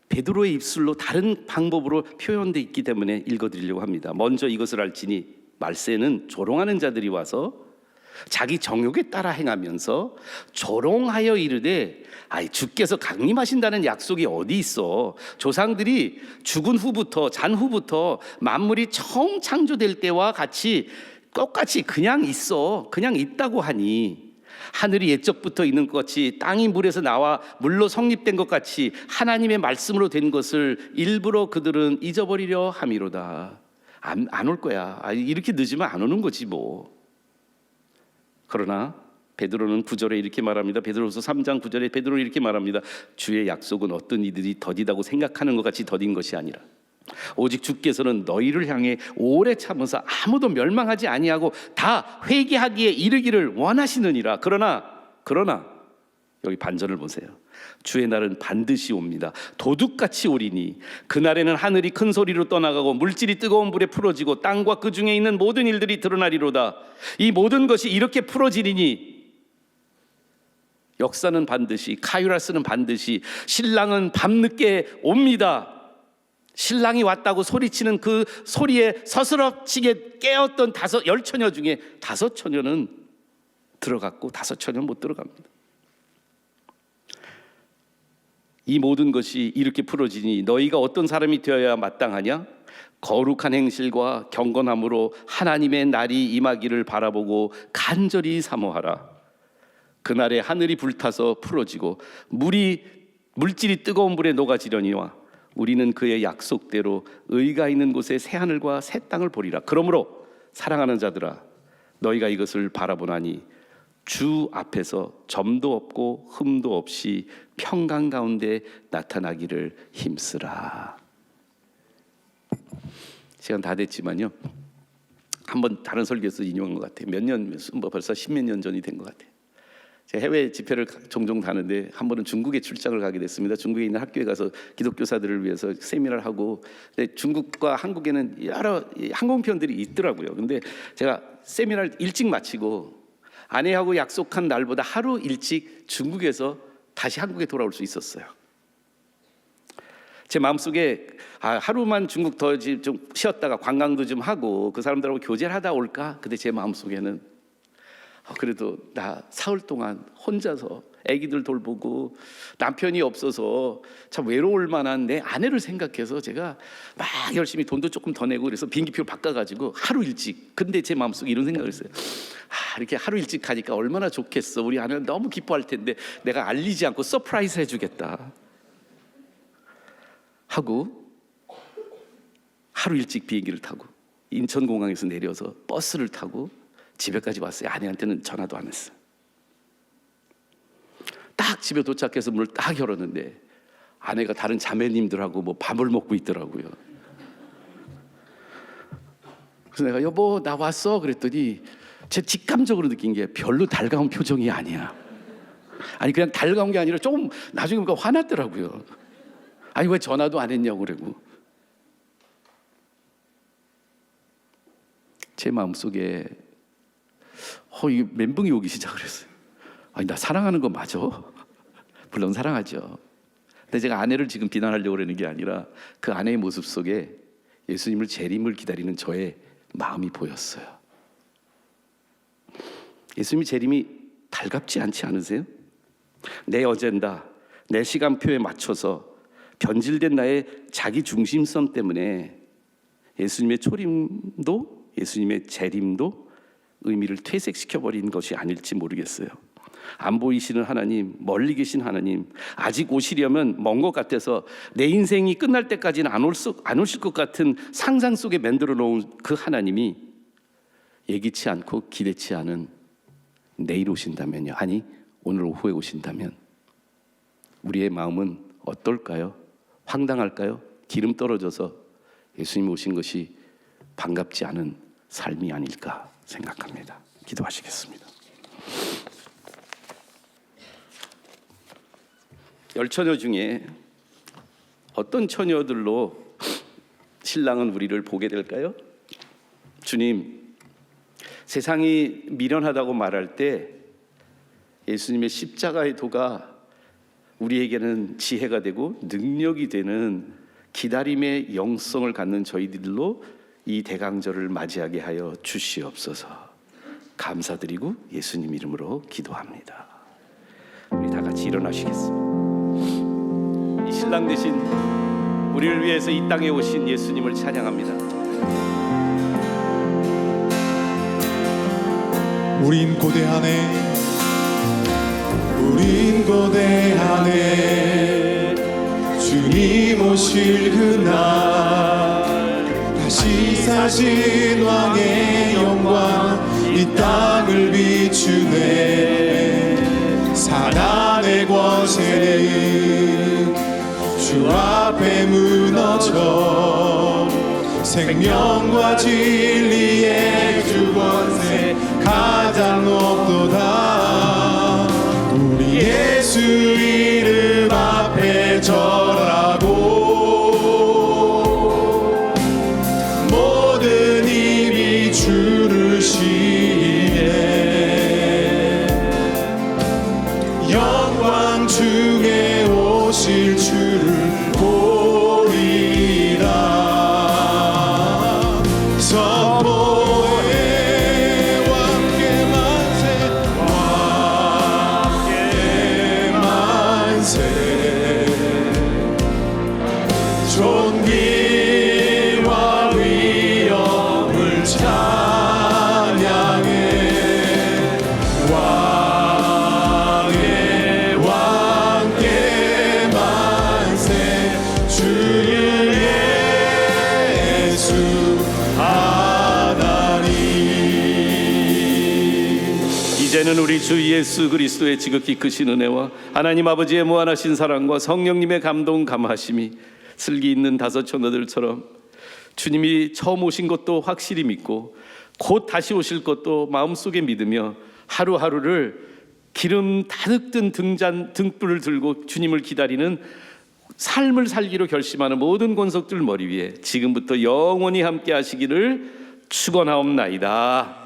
베드로의 입술로 다른 방법으로 표현되어 있기 때문에 읽어드리려고 합니다. 먼저 이것을 알지니 말세는 조롱하는 자들이 와서 자기 정욕에 따라 행하면서 조롱하여 이르되 주께서 강림하신다는 약속이 어디 있어? 조상들이 죽은 후부터, 잔 후부터 만물이 처음 창조될 때와 같이 똑같이 그냥 있어, 그냥 있다고 하니, 하늘이 옛적부터 있는 것 같이 땅이 물에서 나와 물로 성립된 것 같이 하나님의 말씀으로 된 것을 일부러 그들은 잊어버리려 함이로다. 안 올 거야. 이렇게 늦으면 안 오는 거지 뭐. 그러나 베드로는 9절에 이렇게 말합니다. 베드로후서 3장 9절에 베드로는 이렇게 말합니다. 주의 약속은 어떤 이들이 더디다고 생각하는 것 같이 더딘 것이 아니라 오직 주께서는 너희를 향해 오래 참으사 아무도 멸망하지 아니하고 다 회개하기에 이르기를 원하시느니라. 그러나 여기 반전을 보세요. 주의 날은 반드시 옵니다. 도둑같이 오리니 그날에는 하늘이 큰 소리로 떠나가고 물질이 뜨거운 불에 풀어지고 땅과 그 중에 있는 모든 일들이 드러나리로다. 이 모든 것이 이렇게 풀어지리니 역사는 반드시, 카이라스는 반드시, 신랑은 밤늦게 옵니다. 신랑이 왔다고 소리치는 그 소리에 서스럽치게 깨었던 10처녀 중에 5처녀는 들어갔고 5처녀는 못 들어갑니다. 이 모든 것이 이렇게 풀어지니 너희가 어떤 사람이 되어야 마땅하냐? 거룩한 행실과 경건함으로 하나님의 날이 임하기를 바라보고 간절히 사모하라. 그날에 하늘이 불타서 풀어지고 물질이 뜨거운 불에 녹아지려니와 우리는 그의 약속대로 의가 있는 곳에 새 하늘과 새 땅을 보리라. 그러므로 사랑하는 자들아, 너희가 이것을 바라보나니 주 앞에서 점도 없고 흠도 없이 평강 가운데 나타나기를 힘쓰라. 시간 다 됐지만요, 한번 다른 설교에서 인용한 것 같아요. 벌써 10몇 년 전이 된 것 같아요. 제가 해외 집회를 종종 가는데 한 번은 중국에 출장을 가게 됐습니다. 중국에 있는 학교에 가서 기독교사들을 위해서 세미나를 하고, 근데 중국과 한국에는 여러 항공편들이 있더라고요. 근데 제가 세미나를 일찍 마치고 아내하고 약속한 날보다 하루 일찍 중국에서 다시 한국에 돌아올 수 있었어요. 제 마음속에 하루만 중국 더 좀 쉬었다가 관광도 좀 하고 그 사람들하고 교제를 하다 올까? 근데 제 마음속에는 그래도 나 사흘 동안 혼자서 아기들 돌보고 남편이 없어서 참 외로울 만한 내 아내를 생각해서 제가 막 열심히 돈도 조금 더 내고 그래서 비행기표를 바꿔가지고 하루 일찍. 근데 제 마음속에 이런 생각을 했어요. 이렇게 하루 일찍 가니까 얼마나 좋겠어. 우리 아내는 너무 기뻐할 텐데 내가 알리지 않고 서프라이즈 해주겠다 하고 하루 일찍 비행기를 타고 인천공항에서 내려서 버스를 타고 집에까지 왔어요. 아내한테는 전화도 안 했어요. 딱 집에 도착해서 문을 딱 열었는데 아내가 다른 자매님들하고 뭐 밥을 먹고 있더라고요. 그래서 내가 여보 나 왔어 그랬더니 제 직감적으로 느낀 게 별로 달가운 표정이 아니야. 아니 그냥 달가운 게 아니라 조금 나중에 보니까 화났더라고요. 아니 왜 전화도 안 했냐고 그러고. 제 마음속에 이게 멘붕이 오기 시작을 했어요. 아니 나 사랑하는 거 맞아? 물론 사랑하죠. 근데 제가 아내를 지금 비난하려고 그러는 게 아니라 그 아내의 모습 속에 예수님을 재림을 기다리는 저의 마음이 보였어요. 예수님의 재림이 달갑지 않지 않으세요? 내 어젠다, 내 시간표에 맞춰서 변질된 나의 자기 중심성 때문에 예수님의 초림도 예수님의 재림도 의미를 퇴색시켜버린 것이 아닐지 모르겠어요. 안 보이시는 하나님, 멀리 계신 하나님, 아직 오시려면 먼 것 같아서 내 인생이 끝날 때까지는 안 오실 것 같은 상상 속에 만들어 놓은 그 하나님이 예기치 않고 기대치 않은 내일 오신다면요, 아니 오늘 오후에 오신다면 우리의 마음은 어떨까요? 황당할까요? 기름 떨어져서 예수님 오신 것이 반갑지 않은 삶이 아닐까 생각합니다. 기도하시겠습니다. 열 처녀 중에 어떤 처녀들로 신랑은 우리를 보게 될까요? 주님, 세상이 미련하다고 말할 때 예수님의 십자가의 도가 우리에게는 지혜가 되고 능력이 되는 기다림의 영성을 갖는 저희들로 이 대강절을 맞이하게 하여 주시옵소서. 감사드리고 예수님 이름으로 기도합니다. 우리 다 같이 일어나시겠습니다. 이 신랑 되신 우리를 위해서 이 땅에 오신 예수님을 찬양합니다. 우린 고대하네, 우린 고대하네. 주님 오실 그날 다시 사신 왕의 영광 이 땅을 비추네. 사단의 권세는 주 앞에 무너져 생명과 진리의 주 권세 가장 높도다. 우리 예수 이름 앞에 절하고 모든 입이 주를 시인해. 영광 중에 오실 주를 보리라. 선포해 왕께 만세, 왕께 만세. 존귀와 위엄을 찬양해. 왕의 왕께 만세. 이제는 우리 주 예수 그리스도의 지극히 크신 은혜와 하나님 아버지의 무한하신 사랑과 성령님의 감동 감하심이 슬기 있는 다섯 처녀들처럼 주님이 처음 오신 것도 확실히 믿고 곧 다시 오실 것도 마음속에 믿으며 하루하루를 기름 다득 든 등불을 들고 주님을 기다리는 삶을 살기로 결심하는 모든 권속들 머리 위에 지금부터 영원히 함께 하시기를 축원하옵나이다.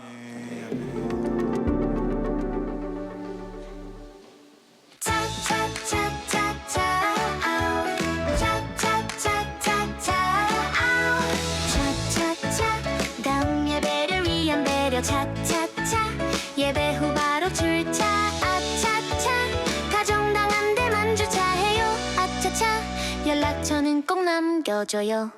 다음 예배를 위한 배려 차차차 예배 후 바로 출차 아차차 가정당 한 대만 주차해요 아차차 연락처는 꼭 남겨줘요